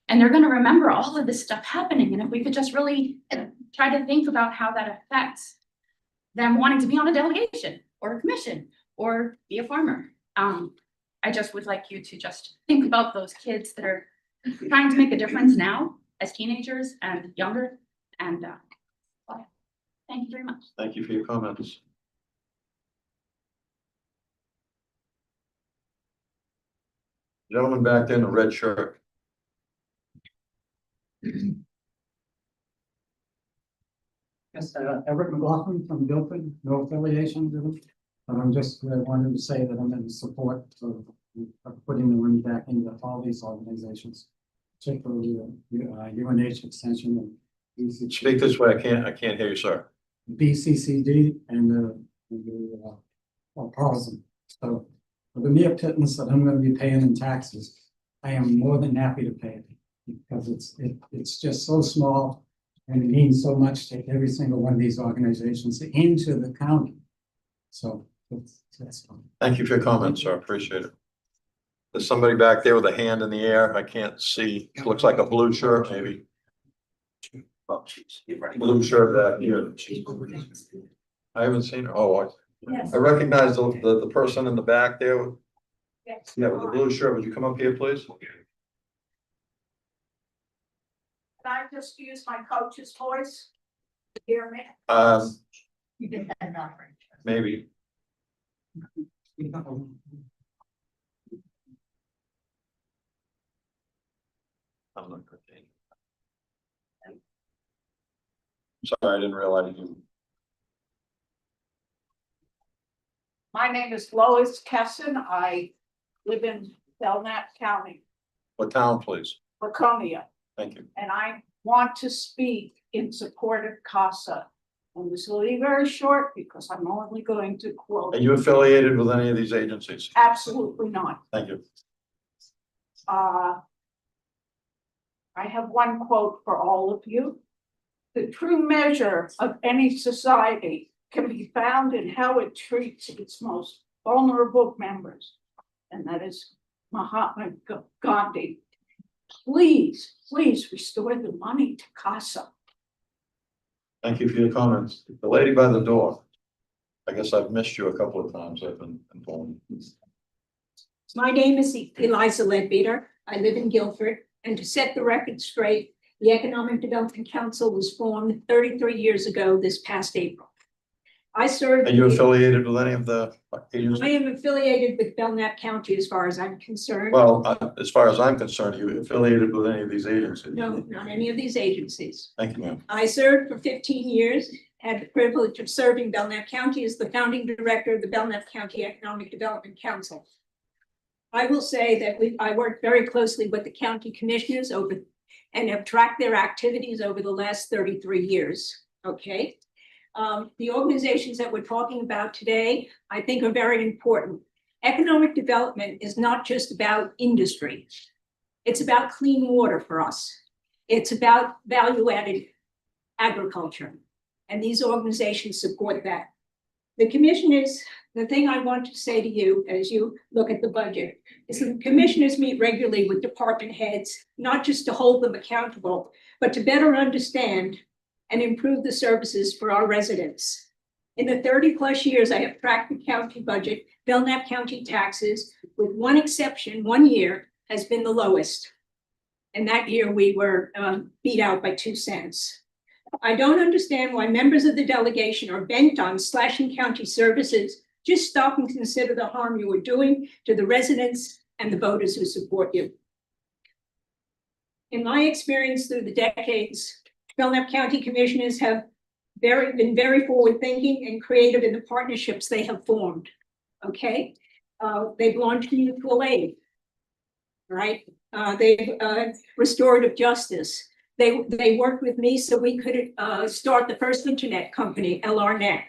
And they're gonna remember all of this stuff happening, and if we could just really try to think about how that affects them wanting to be on a delegation or a commission or be a farmer. I just would like you to just think about those kids that are trying to make a difference now as teenagers and younger. And thank you very much. Thank you for your comments. Gentleman back there in the red shirt. Yes, Everett McLaughlin from Guilford, no affiliation with them. But I'm just wanted to say that I'm in support of putting the money back into all these organizations, particularly UNH Extension and BCCD. Speak this way, I can't hear you, sir. BCCD and Carlson. So for the mere pittance that I'm going to be paying in taxes, I am more than happy to pay it because it's just so small. And it means so much to every single one of these organizations into the county. So that's fine. Thank you for your comments, sir. Appreciate it. There's somebody back there with a hand in the air. I can't see. It looks like a blue shirt, maybe. Blue shirt back here. I haven't seen her. Oh, I recognize the person in the back there. Yeah, with the blue shirt. Would you come up here, please? Can I just use my coach's voice to hear me? You did that enough, right? Maybe. I'm not good. Sorry, I didn't realize you. My name is Lois Kesson. I live in Belknap County, What town, please? Laconia, Thank you. and I want to speak in support of CASA. And this will be very short because I'm only going to quote. Are you affiliated with any of these agencies? Absolutely not. Thank you. I have one quote for all of you. The true measure of any society can be found in how it treats its most vulnerable members. And that is Mahatma Gandhi. Please restore the money to CASA. Thank you for your comments. The lady by the door. I guess I've missed you a couple of times. I've been informed. My name is Eliza Ledbeater. I live in Guilford, and to set the record straight, the Economic Development Council was formed 33 years ago this past April. I served. Are you affiliated with any of the agencies? I am affiliated with Belknap County as far as I'm concerned. Well, as far as I'm concerned, are you affiliated with any of these agencies? No, not any of these agencies. Thank you, ma'am. I served for 15 years, had the privilege of serving Belknap County as the founding director of the Belknap County Economic Development Council. I will say that I worked very closely with the county commissioners and have tracked their activities over the last 33 years, okay? The organizations that we're talking about today, I think are very important. Economic development is not just about industry. It's about clean water for us. It's about value-added agriculture. And these organizations support that. The commissioners, the thing I want to say to you as you look at the budget is the commissioners meet regularly with department heads, not just to hold them accountable, but to better understand and improve the services for our residents. In the 30+ years I have tracked the county budget, Belknap County taxes, with one exception, 1 year has been the lowest. And that year we were beat out by 2 cents. I don't understand why members of the delegation are bent on slashing county services. Just stop and consider the harm you are doing to the residents and the voters who support you. In my experience through the decades, Belknap County commissioners have been very forward-thinking and creative in the partnerships they have formed, okay? They've launched mutual aid, right? They've restorative justice. They worked with me so we could start the first internet company, LRNet.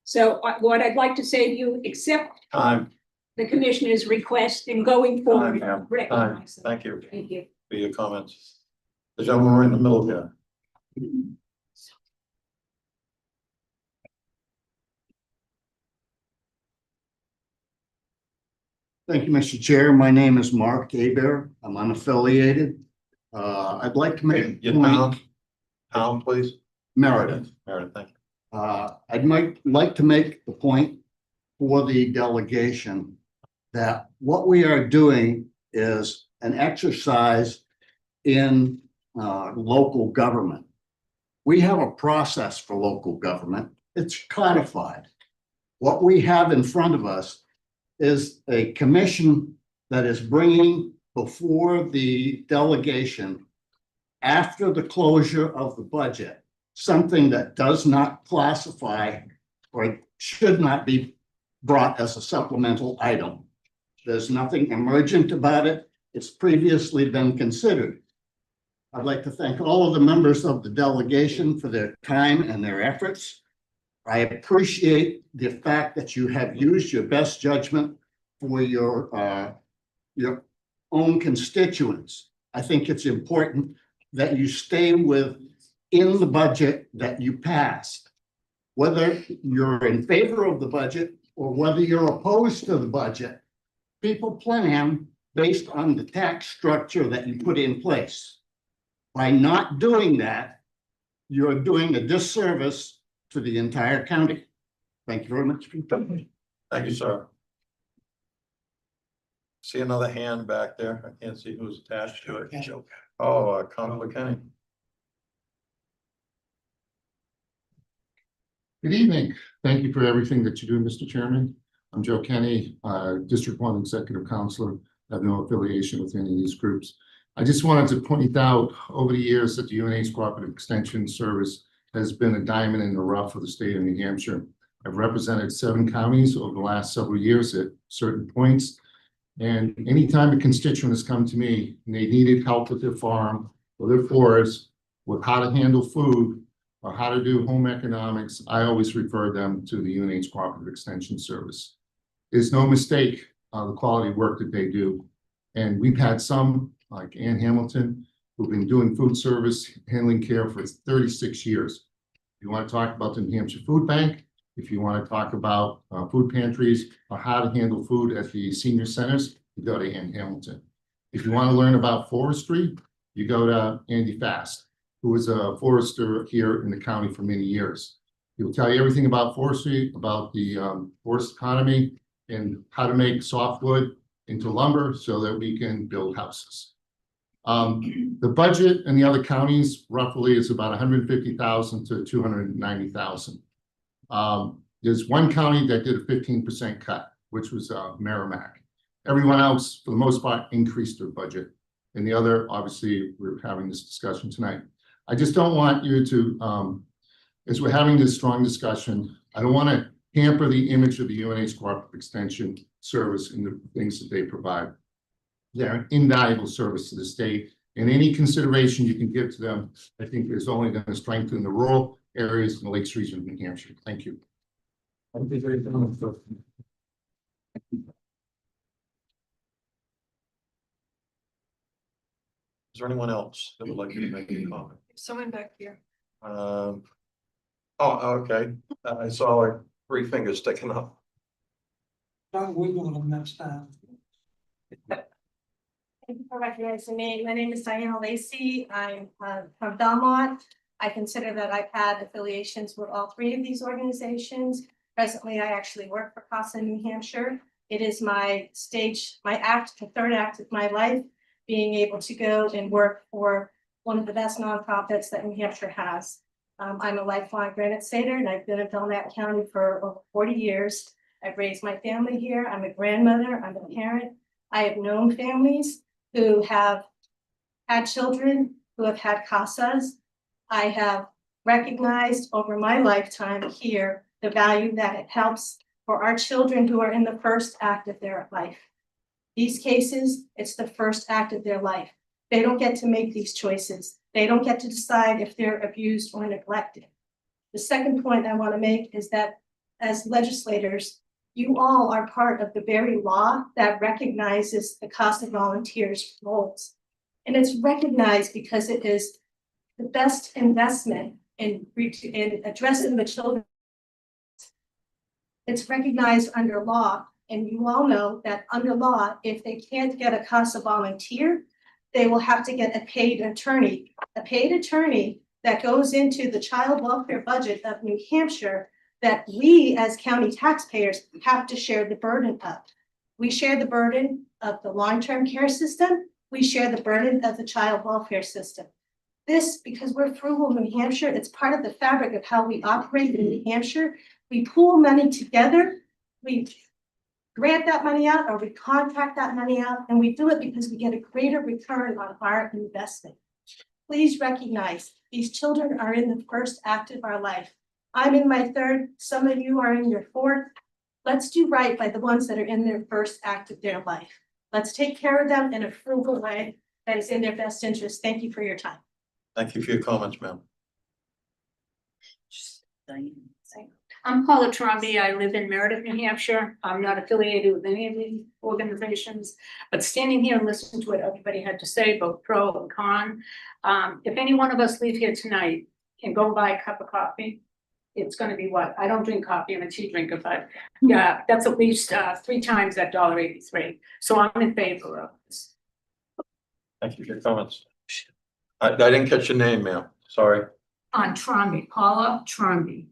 So what I'd like to say to you, accept. Time. the commissioner's request and going forward. Time, recognize them. thank you Thank you. for your comments. The gentleman right in the middle here. Thank you, Mr. Chair. My name is Mark Abear. I'm unaffiliated. I'd like to make Your a point, town, please. Meredith. Meredith, thank you. I'd like to make the point for the delegation that what we are doing is an exercise in local government. We have a process for local government. It's codified. What we have in front of us is a commission that is bringing before the delegation after the closure of the budget, something that does not classify or should not be brought as a supplemental item. There's nothing emergent about it. It's previously been considered. I'd like to thank all of the members of the delegation for their time and their efforts. I appreciate the fact that you have used your best judgment for your own constituents. I think it's important that you stay within the budget that you passed. Whether you're in favor of the budget or whether you're opposed to the budget, people plan based on the tax structure that you put in place. By not doing that, you're doing a disservice to the entire county. Thank you very much for your time. Thank you, sir. See another hand back there? I can't see who's attached to it. Oh, Counselor Kenny. Good evening. Thank you for everything that you do, Mr. Chairman. I'm Joe Kenny, District 1 Executive Counselor. I have no affiliation with any of these groups. I just wanted to point out over the years that the UNH Cooperative Extension Service has been a diamond in the rough of the state of New Hampshire. I've represented 7 counties over the last several years at certain points. And anytime a constituent has come to me and they needed help with their farm or their forest, with how to handle food or how to do home economics, I always refer them to the UNH Cooperative Extension Service. It's no mistake the quality of work that they do. And we've had some, like Ann Hamilton, who've been doing food service, handling care for 36 years. If you want to talk about the New Hampshire Food Bank, if you want to talk about food pantries or how to handle food at the senior centers, you go to Ann Hamilton. If you want to learn about forestry, you go to Andy Fast, who was a forester here in the county for many years. He will tell you everything about forestry, about the forest economy, and how to make softwood into lumber so that we can build houses. The budget in the other counties roughly is about 150,000 to 290,000. There's one county that did a 15% cut, which was Merrimack. Everyone else, for the most part, increased their budget. And the other, obviously, we're having this discussion tonight. I just don't want you to, as we're having this strong discussion, I don't want to hamper the image of the UNH Cooperative Extension Service and the things that they provide. They're an invaluable service to the state, and any consideration you can give to them, I think is only going to strengthen the rural areas in the Lakes region of New Hampshire. Thank you. Thank you very much. Is there anyone else that would like to make any comment? Someone back here. Oh, okay. I saw like 3 fingers sticking up. Don't wiggle them next time. Thank you for recognizing me. My name is Diana Lacey. I'm from Belmont. I consider that I've had affiliations with all 3 of these organizations. Presently, I actually work for CASA New Hampshire. It is my the 3rd act of my life, being able to go and work for one of the best nonprofits that New Hampshire has. I'm a lifelong Granite Stater, and I've been in Belknap County for over 40 years. I've raised my family here. I'm a grandmother. I'm a parent. I have known families who have had children who have had CASAs. I have recognized over my lifetime here the value that it helps for our children who are in the 1st act of their life. These cases, it's the 1st act of their life. They don't get to make these choices. They don't get to decide if they're abused or neglected. The second point I want to make is that as legislators, You all are part of the very law that recognizes the CASA volunteers' roles. And it's recognized because it is the best investment in addressing the children. It's recognized under law, and you all know that under law, if they can't get a CASA volunteer, they will have to get a paid attorney that goes into the child welfare budget of New Hampshire that we as county taxpayers have to share the burden of. We share the burden of the long-term care system. We share the burden of the child welfare system. This, because we're frugal New Hampshire, it's part of the fabric of how we operate in New Hampshire. We pool money together, we grant that money out, or we contract that money out, and we do it because we get a greater return on our investment. Please recognize these children are in the first act of our life. I'm in my third, some of you are in your fourth. Let's do right by the ones that are in their first act of their life. Let's take care of them in a frugal way that is in their best interest. Thank you for your time. Thank you for your comments, ma'am. I'm Paula Tromby. I live in Meredith, New Hampshire. I'm not affiliated with any of these organizations, but standing here and listening to what everybody had to say, both pro and con. If any one of us leave here tonight and go buy a cup of coffee, it's gonna be what? I don't drink coffee, I'm a tea drinker, but yeah, that's at least 3 times that $1.83. So I'm in favor of this. Thank you for your comments. I didn't catch your name, ma'am. Sorry. On Tromby, Paula Tromby.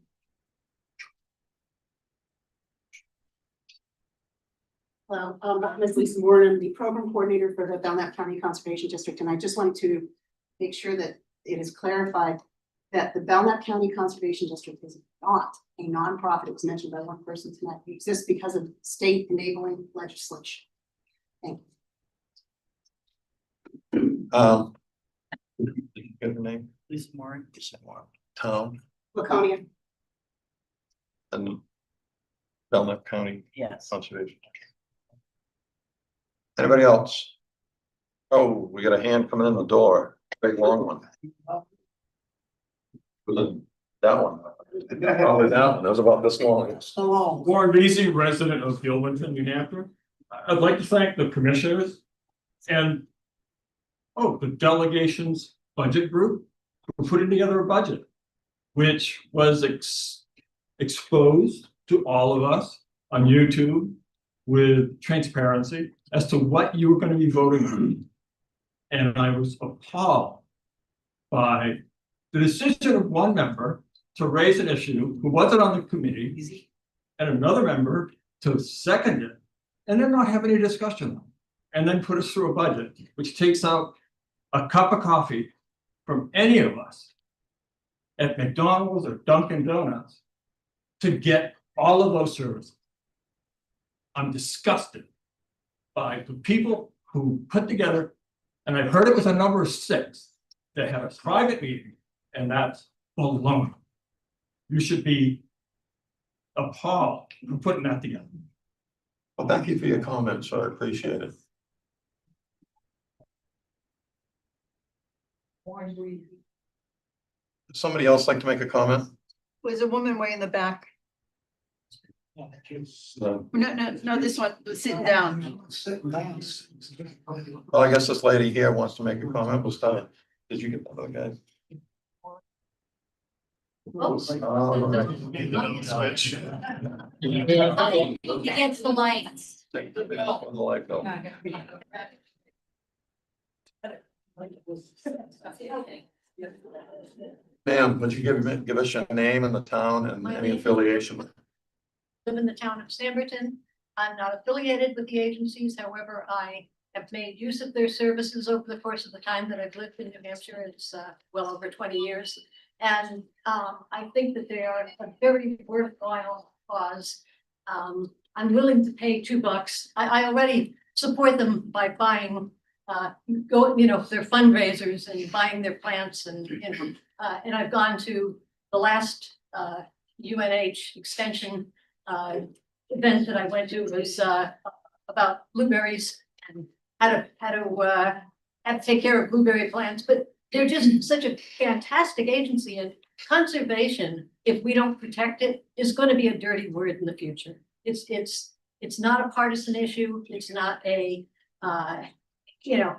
Hello, I'm Ms. Lisa Moore. I'm the program coordinator for the Belknap County Conservation District, and I just want to make sure that it is clarified that the Belknap County Conservation District is not a nonprofit. It was mentioned by one person tonight. It exists because of state enabling legislation. Thank you. Did you get her name? Lisa Moore. Town Laconia. and Belknap County Yes. Conservation. Anybody else? Oh, we got a hand coming in the door, big long one. That one. Probably that one, that was about this long. Hello. Warren Beasy, resident of Gilwinton, New Hampshire. I'd like to thank the commissioners and the delegation's budget group for putting together a budget, which was exposed to all of us on YouTube with transparency as to what you were going to be voting on. And I was appalled by the decision of one member to raise an issue who wasn't on the committee and another member to second it and then not have any discussion on it, and then put us through a budget which takes out a cup of coffee from any of us at McDonald's or Dunkin' Donuts to get all of those services. I'm disgusted by the people who put together, and I've heard it was a number of 6 that had a private meeting, and that's baloney. You should be appalled for putting that together. Well, thank you for your comments, I appreciate it. Would somebody else like to make a comment? There's a woman way in the back. No. No, this one, sitting down. Well, I guess this lady here wants to make a comment. We'll start. Did you get that, okay? Switch. Against the lights. On the light bill. Ma'am, would you give us your name and the town and any affiliation? Live in the town of Samberton. I'm not affiliated with the agencies. However, I have made use of their services over the course of the time that I've lived in New Hampshire. It's well over 20 years. And I think that they are a very worthwhile cause. I'm willing to pay $2. I already support them by buying, their fundraisers and buying their plants and I've gone to the last UNH extension event that I went to was about blueberries and how to take care of blueberry plants, but they're just such a fantastic agency, and conservation, if we don't protect it, is going to be a dirty word in the future. It's not a partisan issue. It's not a, you know,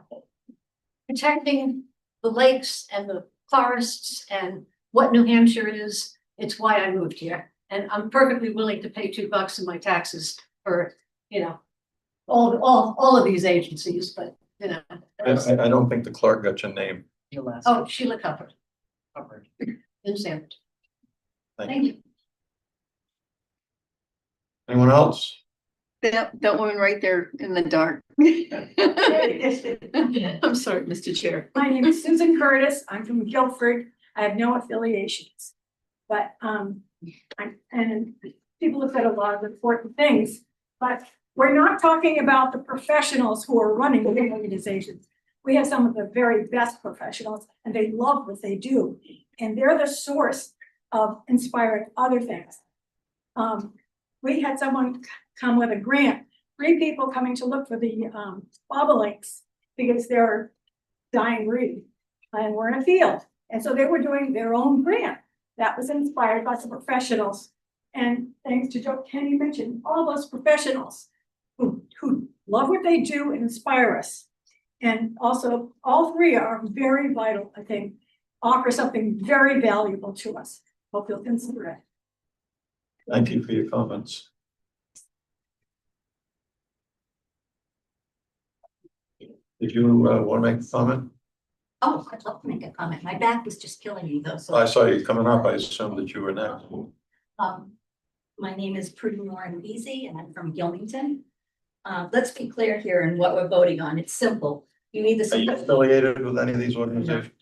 protecting the lakes and the forests and what New Hampshire is. It's why I moved here. And I'm perfectly willing to pay $2 in my taxes for, you know, all of these agencies, but, you know. I don't think the clerk got your name. Oh, Sheila Covered. In Sanford. Thank you. Anyone else? That woman right there in the dark. I'm sorry, Mr. Chair. My name is Susan Curtis. I'm from Guilford. I have no affiliations. But and people have said a lot of important things, but we're not talking about the professionals who are running the organizations. We have some of the very best professionals and they love what they do. And they're the source of inspiring other things. We had someone come with a grant, 3 people coming to look for the bobolinks because they're dying breed and we're in a field. And so they were doing their own grant that was inspired by some professionals. And thanks to Joe Kenny mentioned all those professionals who love what they do and inspire us. And also all 3 are very vital, I think, offer something very valuable to us. Hope you'll consider it. Thank you for your comments. Did you want to make a comment? Oh, I'd love to make a comment. My back was just killing me though, so. I saw you coming up. I assumed that you were next. My name is Prudie Lauren Beasy and I'm from Gilmington. Let's be clear here in what we're voting on. It's simple. You either Are you support, affiliated with any of these organizations?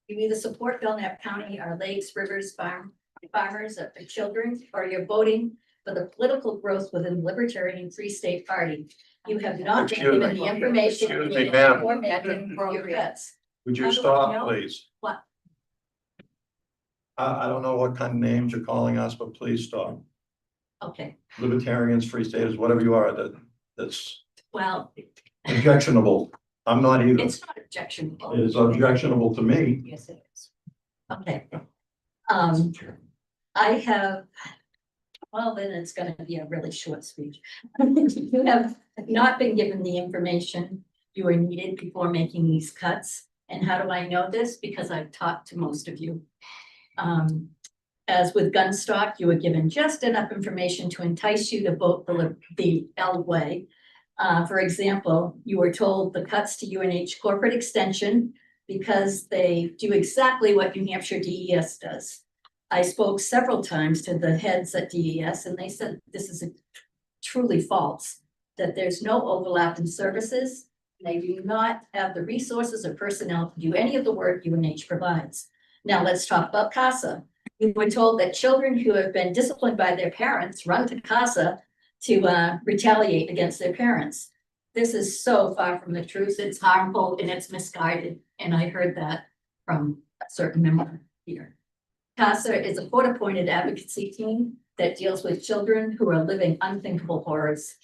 you either support Belknap County, our lakes, rivers, farmers, or the children, or you're voting for the political growth within the Libertarian Free State Party. You have not been given the information. Excuse me, ma'am. Your cuts. Would you How do I stop, know? please? What? I don't know what kind of names you're calling us, but please stop. Okay, Libertarians, Free Staters, whatever you are, that's well, objectionable. I'm not either. it's not objectionable. It is objectionable to me. Yes, it is. Okay. I have, well, then it's gonna be a really short speech. You have not been given the information you were needed before making these cuts. And how do I know this? Because I've talked to most of you. As with gun stock, you were given just enough information to entice you to vote the L way. For example, you were told the cuts to UNH corporate extension because they do exactly what New Hampshire DES does. I spoke several times to the heads at DES and they said this is truly false, that there's no overlap in services. They do not have the resources or personnel to do any of the work UNH provides. Now let's talk about CASA. We were told that children who have been disciplined by their parents run to CASA to retaliate against their parents. This is so far from the truth. It's harmful and it's misguided. And I heard that from a certain member here. CASA is a court-appointed advocacy team that deals with children who are living unthinkable horrors.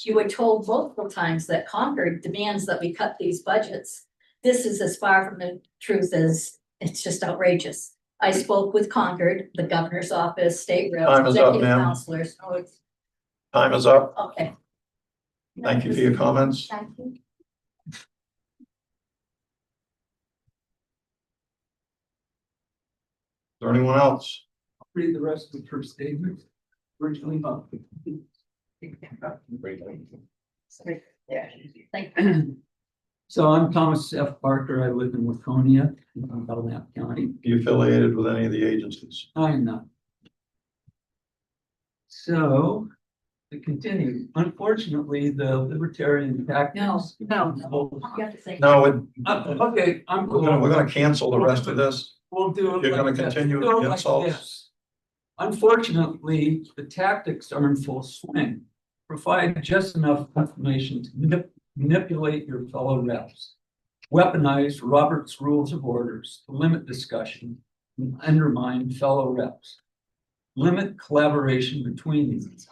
You were told multiple times that Concord demands that we cut these budgets. This is as far from the truth as it's just outrageous. I spoke with Concord, the governor's office, state reps, Time is up, executive ma'am. counselors. Oh, it's, Time is up. okay. Thank you for your comments. Thank you. Is there anyone else? Read the rest of her statement. Originally up. Yeah, thank you. So I'm Thomas F. Parker. I live in Waconia, in Belknap County. Are you affiliated with any of the agencies? I am not. So, to continue, unfortunately, the libertarian tactics. No. You have to say. No, Okay, I'm. we're gonna cancel the rest of this. We'll do it. You're gonna like this. continue We'll do with it like insults? this. Unfortunately, the tactics are in full swing. Provide just enough information to manipulate your fellow reps. Weaponize Robert's Rules of Orders to limit discussion and undermine fellow reps. Limit collaboration between these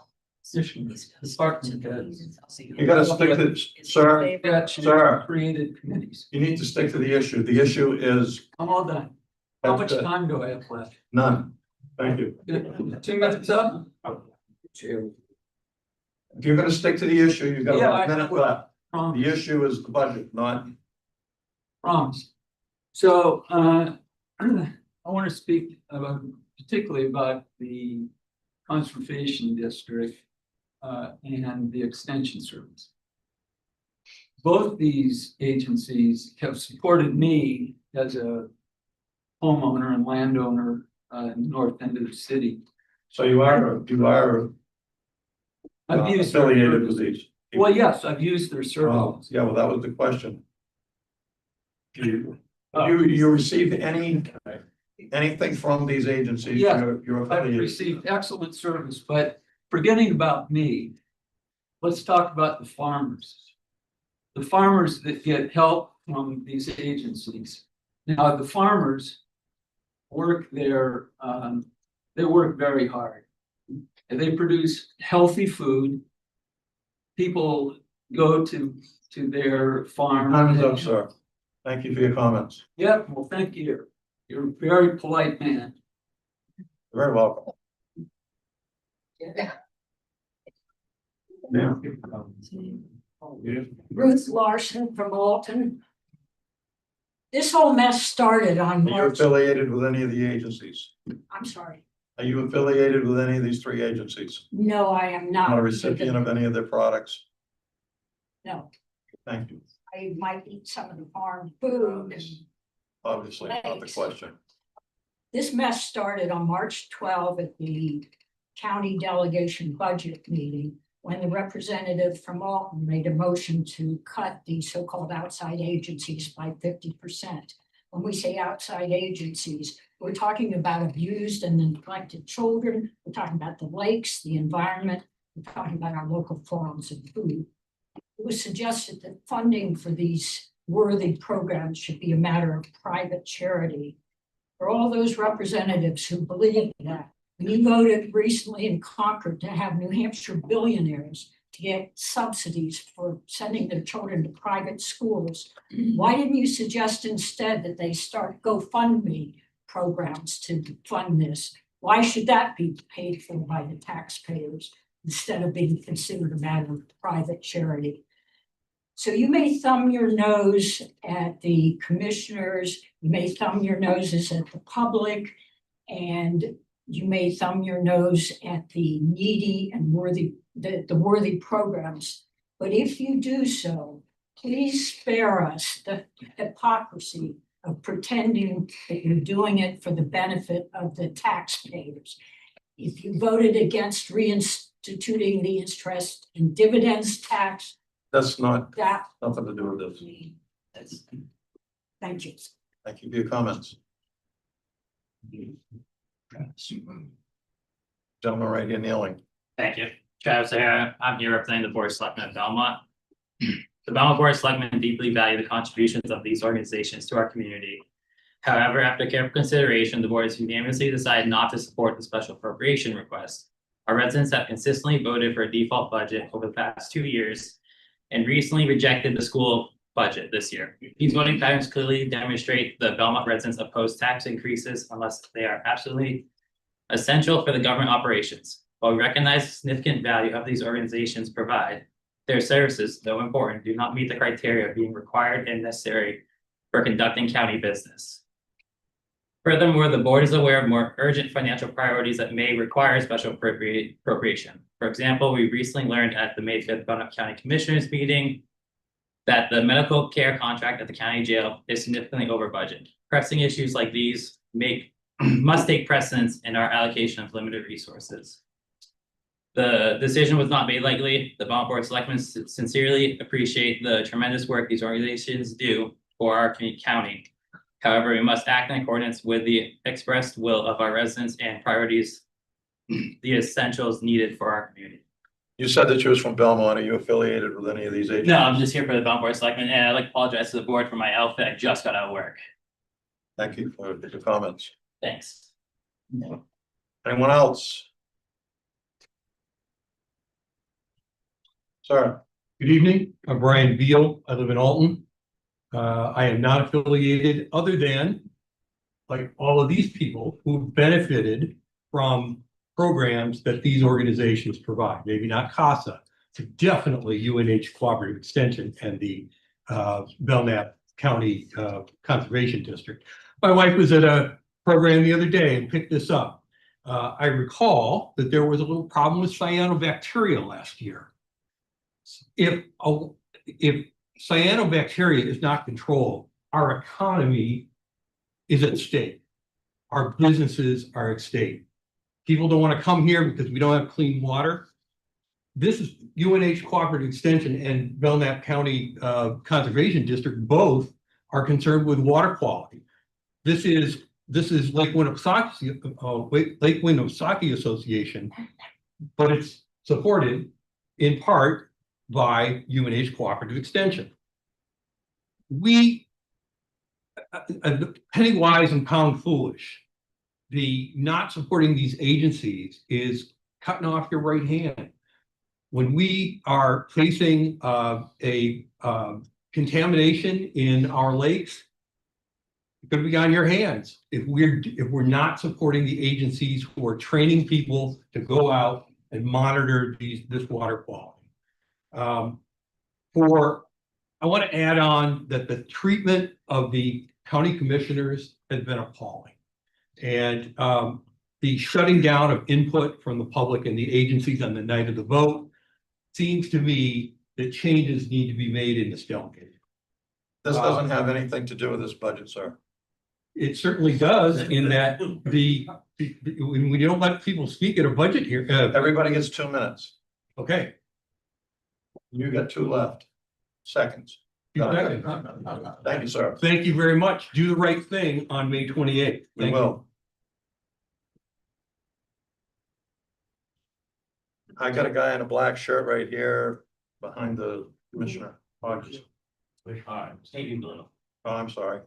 department heads. You gotta stick to, sir, Created committees. you need to stick to the issue. The issue is I'm all done. How much That's good. time do I have left? none. Thank you. 2 minutes up? Chair, If you're gonna stick to the issue, you've got Yeah, a minute left. Promise. The issue is the budget, not, Promise. So, I want to speak about, particularly about the conservation district, and the extension service. Both these agencies have supported me as a homeowner and landowner, in the north end of the city. so you are I've used their affiliated with services. these. Well, yes, I've used their Oh, services. yeah, well, that was the question. You received anything from these agencies? Yes. You're I've affiliated. received excellent service, but forgetting about me, let's talk about the farmers. The farmers that get help from these agencies. Now, the farmers work they work very hard. And they produce healthy food. People go to their farm. Time is up, sir. Thank you for your comments. Yeah, well, thank you. You're a very polite man. You're very welcome. Yeah. Ruth Larson from Alton. This whole mess started on Are you March, affiliated with any of the agencies? I'm sorry. Are you affiliated with any of these three agencies? No, I am not. Not a recipient of any of their products? No, Thank you. I might eat some of the farm food. Obviously, not the Thanks. question. This mess started on March 12 at the county delegation budget meeting, when the representative from Alton made a motion to cut the so-called outside agencies by 50%. When we say outside agencies, we're talking about abused and neglected children. We're talking about the lakes, the environment. We're talking about our local farms and food. It was suggested that funding for these worthy programs should be a matter of private charity. For all those representatives who believe that, you voted recently in Concord to have New Hampshire billionaires to get subsidies for sending their children to private schools. Why didn't you suggest instead that they start GoFundMe programs to fund this? Why should that be paid for by the taxpayers instead of being considered a matter of private charity? So you may thumb your nose at the commissioners, you may thumb your noses at the public, and you may thumb your nose at the needy and worthy, the worthy programs. But if you do so, please spare us the hypocrisy of pretending that you're doing it for the benefit of the taxpayers. If you voted against reinstituting the interest and dividends tax, That's not, that, nothing to do with this. thank you. Thank you for your comments. Gentleman right here kneeling. Thank you. Travis O'Hara, I'm here representing the Board of Selectmen of Belmont. The Belmont Board of Selectmen deeply value the contributions of these organizations to our community. However, after careful consideration, the board has unanimously decided not to support the special appropriation request. Our residents have consistently voted for a default budget over the past 2 years and recently rejected the school budget this year. These voting patterns clearly demonstrate the Belmont residents oppose tax increases unless they are absolutely essential for the government operations. While we recognize the significant value of these organizations provide, their services, though important, do not meet the criteria of being required and necessary for conducting county business. Furthermore, the board is aware of more urgent financial priorities that may require special appropriation. For example, we recently learned at the May 5th Belknap County Commissioners meeting that the medical care contract at the county jail is significantly over budget. Pressing issues like these must take precedence in our allocation of limited resources. The decision was not made lightly. The Belmont Board of Selectmen sincerely appreciate the tremendous work these organizations do for our county. However, we must act in accordance with the expressed will of our residents and priorities, the essentials needed for our community. You said that you was from Belmont. Are you affiliated with any of these agencies? No, I'm just here for the Belmont Board of Selectmen, and I'd like to apologize to the board for my outfit. I just got out of work. Thank you for your comments. Thanks. Anyone else? Sir. Good evening, I'm Brian Beal, I live in Alton. I am not affiliated other than, like all of these people who benefited from programs that these organizations provide, maybe not CASA, to definitely UNH Cooperative Extension and the Belknap County Conservation District. My wife was at a program the other day and picked this up. I recall that there was a little problem with cyanobacteria last year. If cyanobacteria is not controlled, our economy is at stake. Our businesses are at stake. People don't want to come here because we don't have clean water. This is UNH Cooperative Extension and Belknap County Conservation District both are concerned with water quality. This is Lake Winnipesaukee Association, but it's supported in part by UNH Cooperative Extension. We, penny wise and pound foolish, the not supporting these agencies is cutting off your right hand. When we are facing a contamination in our lakes, it's going to be on your hands if we're not supporting the agencies who are training people to go out and monitor this water quality. I want to add on that the treatment of the county commissioners has been appalling, and the shutting down of input from the public and the agencies on the night of the vote seems to me that changes need to be made in this delegation. This doesn't have anything to do with this budget, sir. It certainly does, in that when we don't let people speak at a budget here. Everybody gets 2 minutes. Okay. You got 2 left. Seconds. Thank you, sir. Thank you very much. Do the right thing on May 28th. We will. I got a guy in a black shirt right here behind the commissioner. Hodges. blue. Oh, I'm sorry.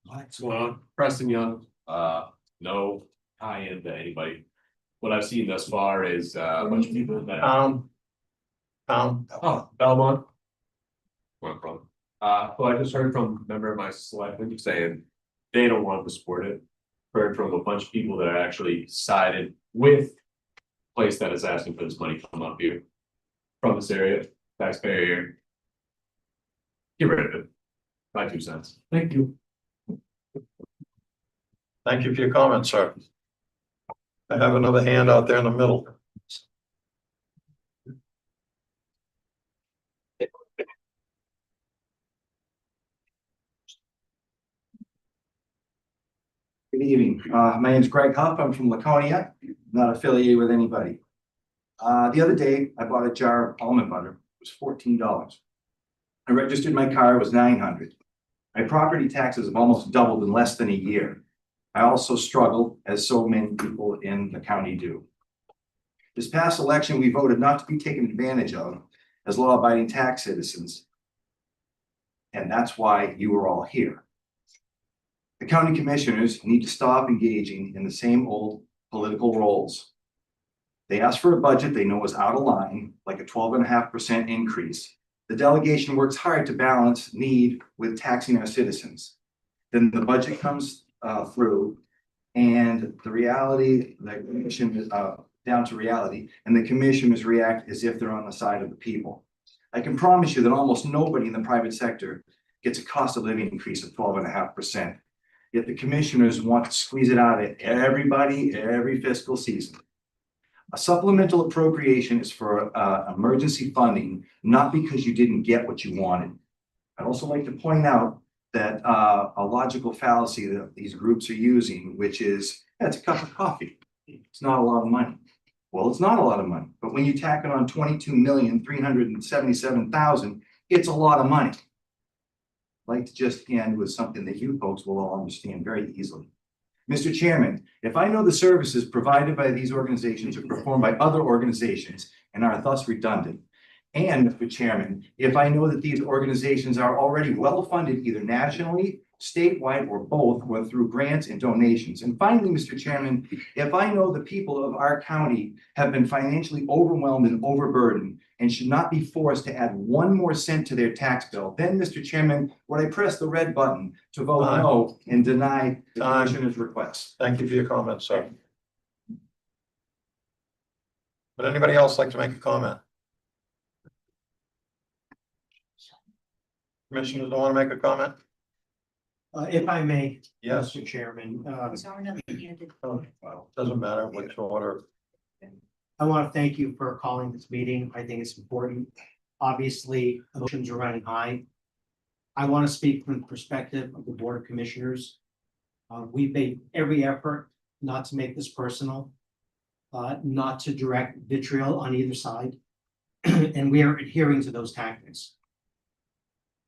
What's going on? Preston Young, no tie into anybody. What I've seen thus far is a bunch of people that. Oh, Belmont. Where I'm from. Well, I just heard from a member of my selectmen saying they don't want to support it. Heard from a bunch of people that are actually sided with the place that is asking for this money to come up here. From this area, taxpayer here. Get rid of it. My 2 cents. Thank you. Thank you for your comments, sir. I have another hand out there in the middle. Good evening. My name is Greg Huff. I'm from Laconia, not affiliated with anybody. The other day, I bought a jar of almond butter. It was $14. I registered my car, it was $900. My property taxes have almost doubled in less than a year. I also struggle, as so many people in the county do. This past election, we voted not to be taken advantage of as law-abiding tax citizens. And that's why you are all here. The county commissioners need to stop engaging in the same old political roles. They ask for a budget they know is out of line, like a 12.5% increase. The delegation works hard to balance need with taxing our citizens. Then the budget comes through and the reality, the commission is down to reality, and the commissioners react as if they're on the side of the people. I can promise you that almost nobody in the private sector gets a cost of living increase of 12.5%. Yet the commissioners want to squeeze it out of everybody every fiscal season. A supplemental appropriation is for emergency funding, not because you didn't get what you wanted. I'd also like to point out that a logical fallacy that these groups are using, which is, yeah, it's a cup of coffee. It's not a lot of money. Well, it's not a lot of money, but when you tack it on 22,377,000, it's a lot of money. I'd like to just end with something that you folks will all understand very easily. Mr. Chairman, if I know the services provided by these organizations are performed by other organizations and are thus redundant, and Mr. Chairman, if I know that these organizations are already well-funded either nationally, statewide, or both, or through grants and donations. And finally, Mr. Chairman, if I know the people of our county have been financially overwhelmed and overburdened and should not be forced to add 1 more cent to their tax bill, then, Mr. Chairman, would I press the red button to vote no and deny the commissioner's request? Thank you for your comments, sir. Would anybody else like to make a comment? Commissioners don't want to make a comment? If I may, Yes. Mr. Chairman, Well, doesn't matter which order. I want to thank you for calling this meeting. I think it's important. Obviously, emotions are running high. I want to speak from the perspective of the Board of Commissioners. We've made every effort not to make this personal, not to direct vitriol on either side, and we are adhering to those tactics.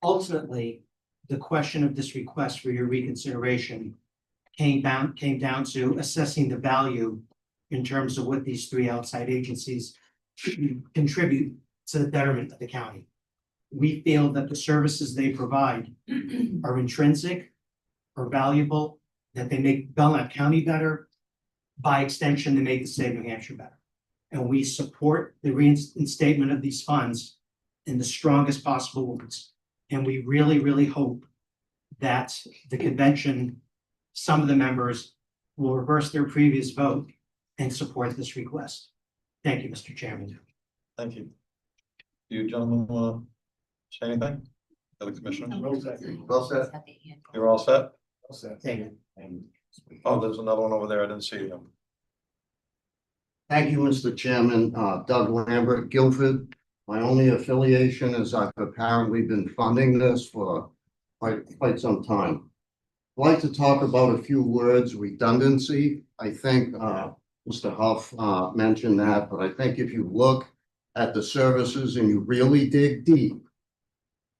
Ultimately, the question of this request for your reconsideration came down to assessing the value in terms of what these three outside agencies contribute to the betterment of the county. We feel that the services they provide are intrinsic, are valuable, that they make Belknap County better. By extension, they make the state of New Hampshire better. And we support the reinstatement of these funds in the strongest possible words. And we really, really hope that the convention, some of the members will reverse their previous vote and support this request. Thank you, Mr. Chairman. Thank you. Do you gentlemen want to say anything? The commissioner? Well said. You're all set? Thank you. Oh, there's another one over there. I didn't see him. Thank you, Mr. Chairman. Doug Lambert, Guilford. My only affiliation is I've apparently been funding this for quite some time. I'd like to talk about a few words, redundancy. I think Mr. Huff mentioned that, but I think if you look at the services and you really dig deep,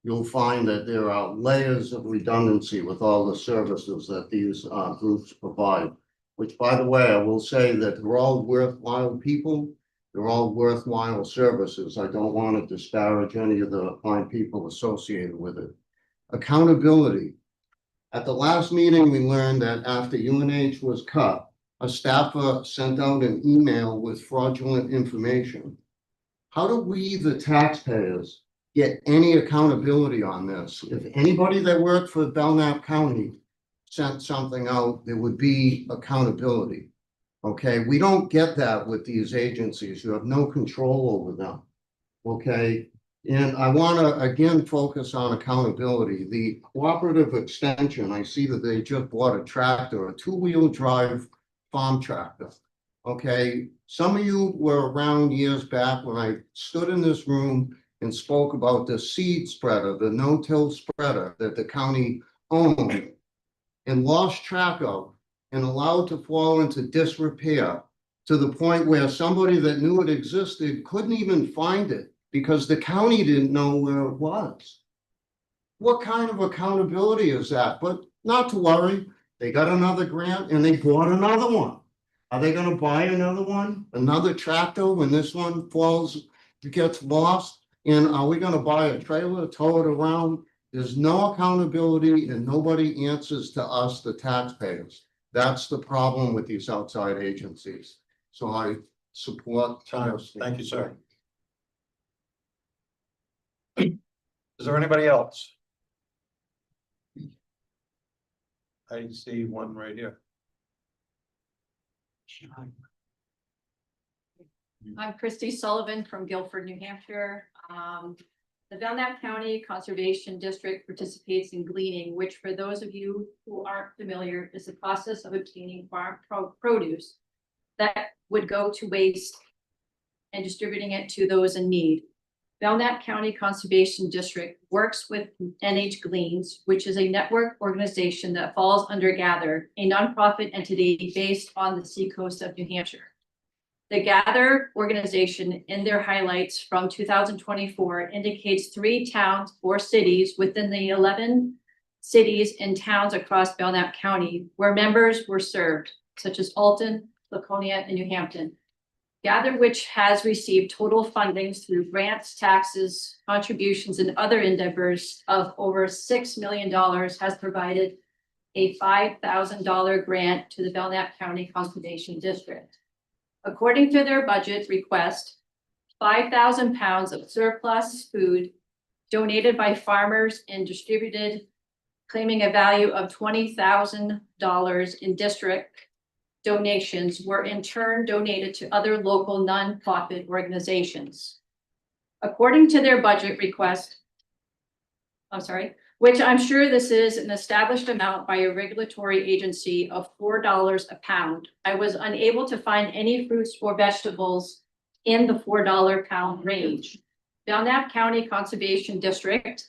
you'll find that there are layers of redundancy with all the services that these groups provide. Which, by the way, I will say that they're all worthwhile people. They're all worthwhile services. I don't want to disparage any of the fine people associated with it. Accountability. At the last meeting, we learned that after UNH was cut, a staffer sent out an email with fraudulent information. How do we, the taxpayers, get any accountability on this? If anybody that worked for Belknap County sent something out, there would be accountability. Okay, we don't get that with these agencies. You have no control over them. Okay, and I want to again focus on accountability. The cooperative extension, I see that they just bought a tractor, a two-wheel drive farm tractor. Okay, some of you were around years back when I stood in this room and spoke about the seed spreader, the no-till spreader that the county owned and lost track of and allowed to fall into disrepair to the point where somebody that knew it existed couldn't even find it because the county didn't know where it was. What kind of accountability is that? But not to worry, they got another grant and they bought another one. Are they going to buy another one, another tractor when this one falls, gets lost? And are we going to buy a trailer, tow it around? There's no accountability and nobody answers to us, the taxpayers. That's the problem with these outside agencies. So I support. Thank you, sir. Is there anybody else? I see one right here. I'm Christy Sullivan from Guilford, New Hampshire. The Belknap County Conservation District participates in gleaning, which for those of you who aren't familiar is the process of obtaining farm produce that would go to waste and distributing it to those in need. Belknap County Conservation District works with NH Gleans, which is a network organization that falls under Gather, a nonprofit entity based on the seacoast of New Hampshire. The Gather organization in their highlights from 2024 indicates 3 towns or cities within the 11 cities and towns across Belknap County where members were served, such as Alton, Laconia, and New Hampton. Gather, which has received total fundings through grants, taxes, contributions, and other endeavors of over $6 million, has provided a $5,000 grant to the Belknap County Conservation District. According to their budget request, 5,000 pounds of surplus food donated by farmers and distributed, claiming a value of $20,000 in donations were in turn donated to other local nonprofit organizations. According to their budget request, which I'm sure this is an established amount by a regulatory agency of $4 a pound, I was unable to find any fruits or vegetables in the $4 pound range. Belknap County Conservation District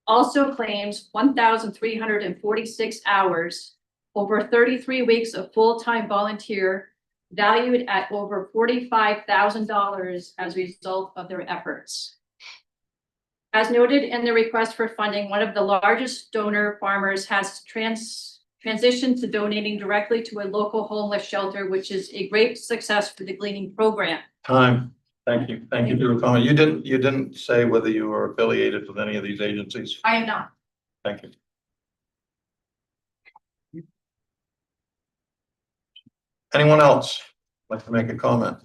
also claims 1,346 hours over 33 weeks of full-time volunteer valued at over $45,000 as a result of their efforts. As noted in the request for funding, one of the largest donor farmers has transitioned to donating directly to a local homeless shelter, which is a great success for the gleaning program. Time. Thank you. Thank you for your comment. You didn't say whether you were affiliated with any of these agencies. I am not. Thank you. Anyone else like to make a comment?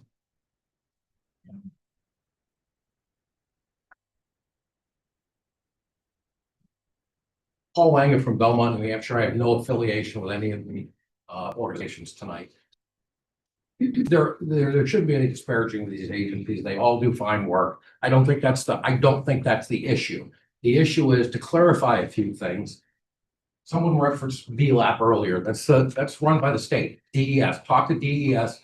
Paul Langer from Belmont, New Hampshire. I have no affiliation with any of the organizations tonight. There shouldn't be any disparaging of these agencies. They all do fine work. I don't think that's the issue. The issue is to clarify a few things. Someone referenced VLAP earlier. That's run by the state. DES. Talk to DES.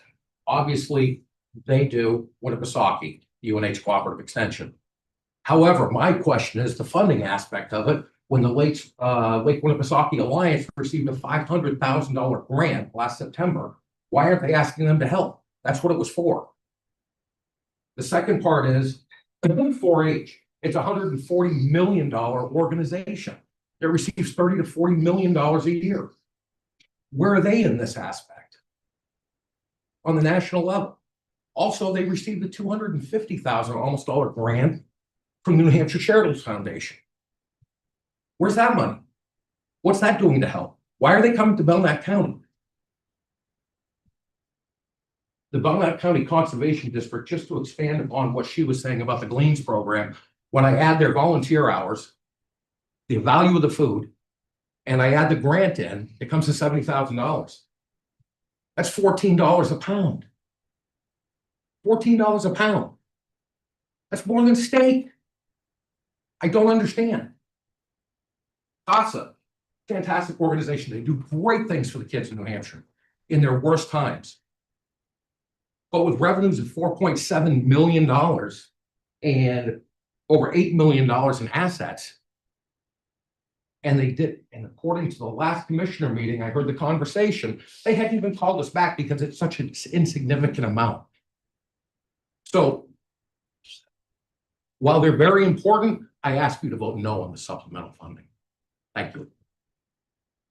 Obviously, they do Winnipesaukee, UNH Cooperative Extension. However, my question is the funding aspect of it. When the Lake Winnipesaukee Alliance received a $500,000 grant last September, why aren't they asking them to help? That's what it was for. The second part is 4-H. It's a $140 million organization that receives $30 to $40 million a year. Where are they in this aspect? On the national level. Also, they received a $250,000 almost grant from the New Hampshire Charitable Foundation. Where's that money? What's that doing to help? Why are they coming to Belknap County? The Belknap County Conservation District, just to expand upon what she was saying about the Gleans program, when I add their volunteer hours, the value of the food, and I add the grant in, it comes to $70,000. That's $14 a pound. $14 a pound. That's more than steak. I don't understand. CASA, fantastic organization. They do great things for the kids in New Hampshire in their worst times. But with revenues of $4.7 million and over $8 million in assets, and according to the last commissioner meeting, I heard the conversation, they hadn't even called us back because it's such an insignificant amount. So while they're very important, I ask you to vote no on the supplemental funding. Thank you.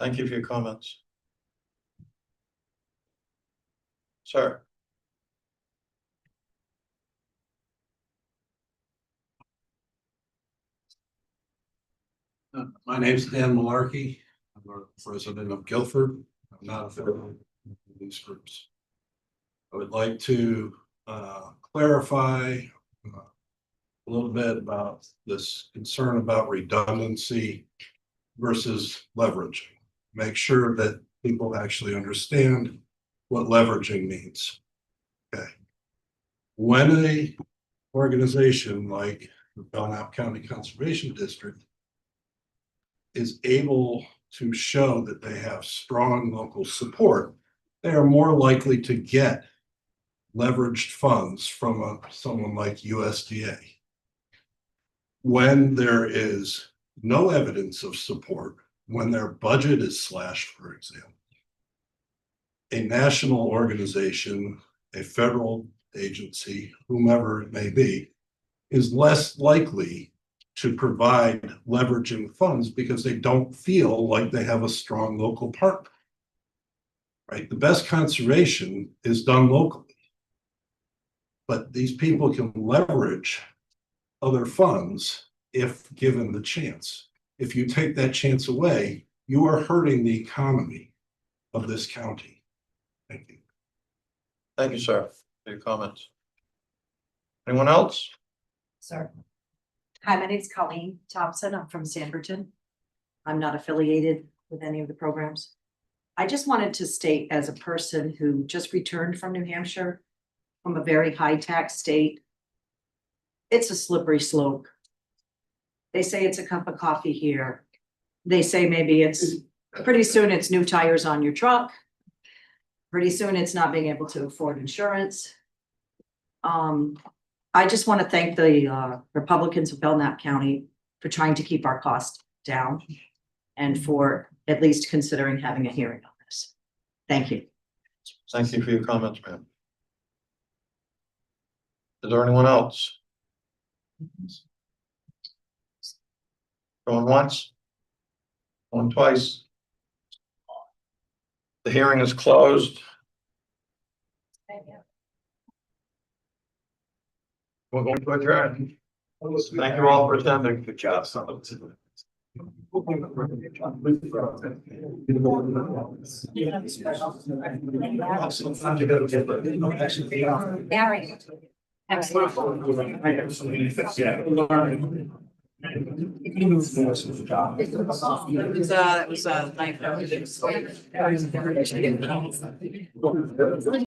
Thank you for your comments. Sir. My name's Dan Malarkey. I'm a resident of Guilford. I'm not affiliated with these groups. I would like to clarify a little bit about this concern about redundancy versus leveraging. Make sure that people actually understand what leveraging means. Okay. When a organization like the Belknap County Conservation District is able to show that they have strong local support, they are more likely to get leveraged funds from someone like USDA. When there is no evidence of support, when their budget is slashed, for example, a national organization, a federal agency, whomever it may be, is less likely to provide leveraging funds because they don't feel like they have a strong local partner. Right? The best conservation is done locally. But these people can leverage other funds if given the chance. If you take that chance away, you are hurting the economy of this county. Thank you. Thank you, sir, for your comments. Anyone else? Sir. Hi, my name is Colleen Thompson. I'm from Sanderton. I'm not affiliated with any of the programs. I just wanted to state, as a person who just returned from New Hampshire, from a very high tax state, it's a slippery slope. They say it's a cup of coffee here. They say maybe it's, pretty soon it's new tires on your truck. Pretty soon it's not being able to afford insurance. I just want to thank the Republicans of Belknap County for trying to keep our costs down and for at least considering having a hearing on this. Thank you. Thank you for your comments, ma'am. Is there anyone else? Going once? Going twice? The hearing is closed. We're going to adjourn. Thank you all for attending. Good job. Barry. Excellent. It was a nice.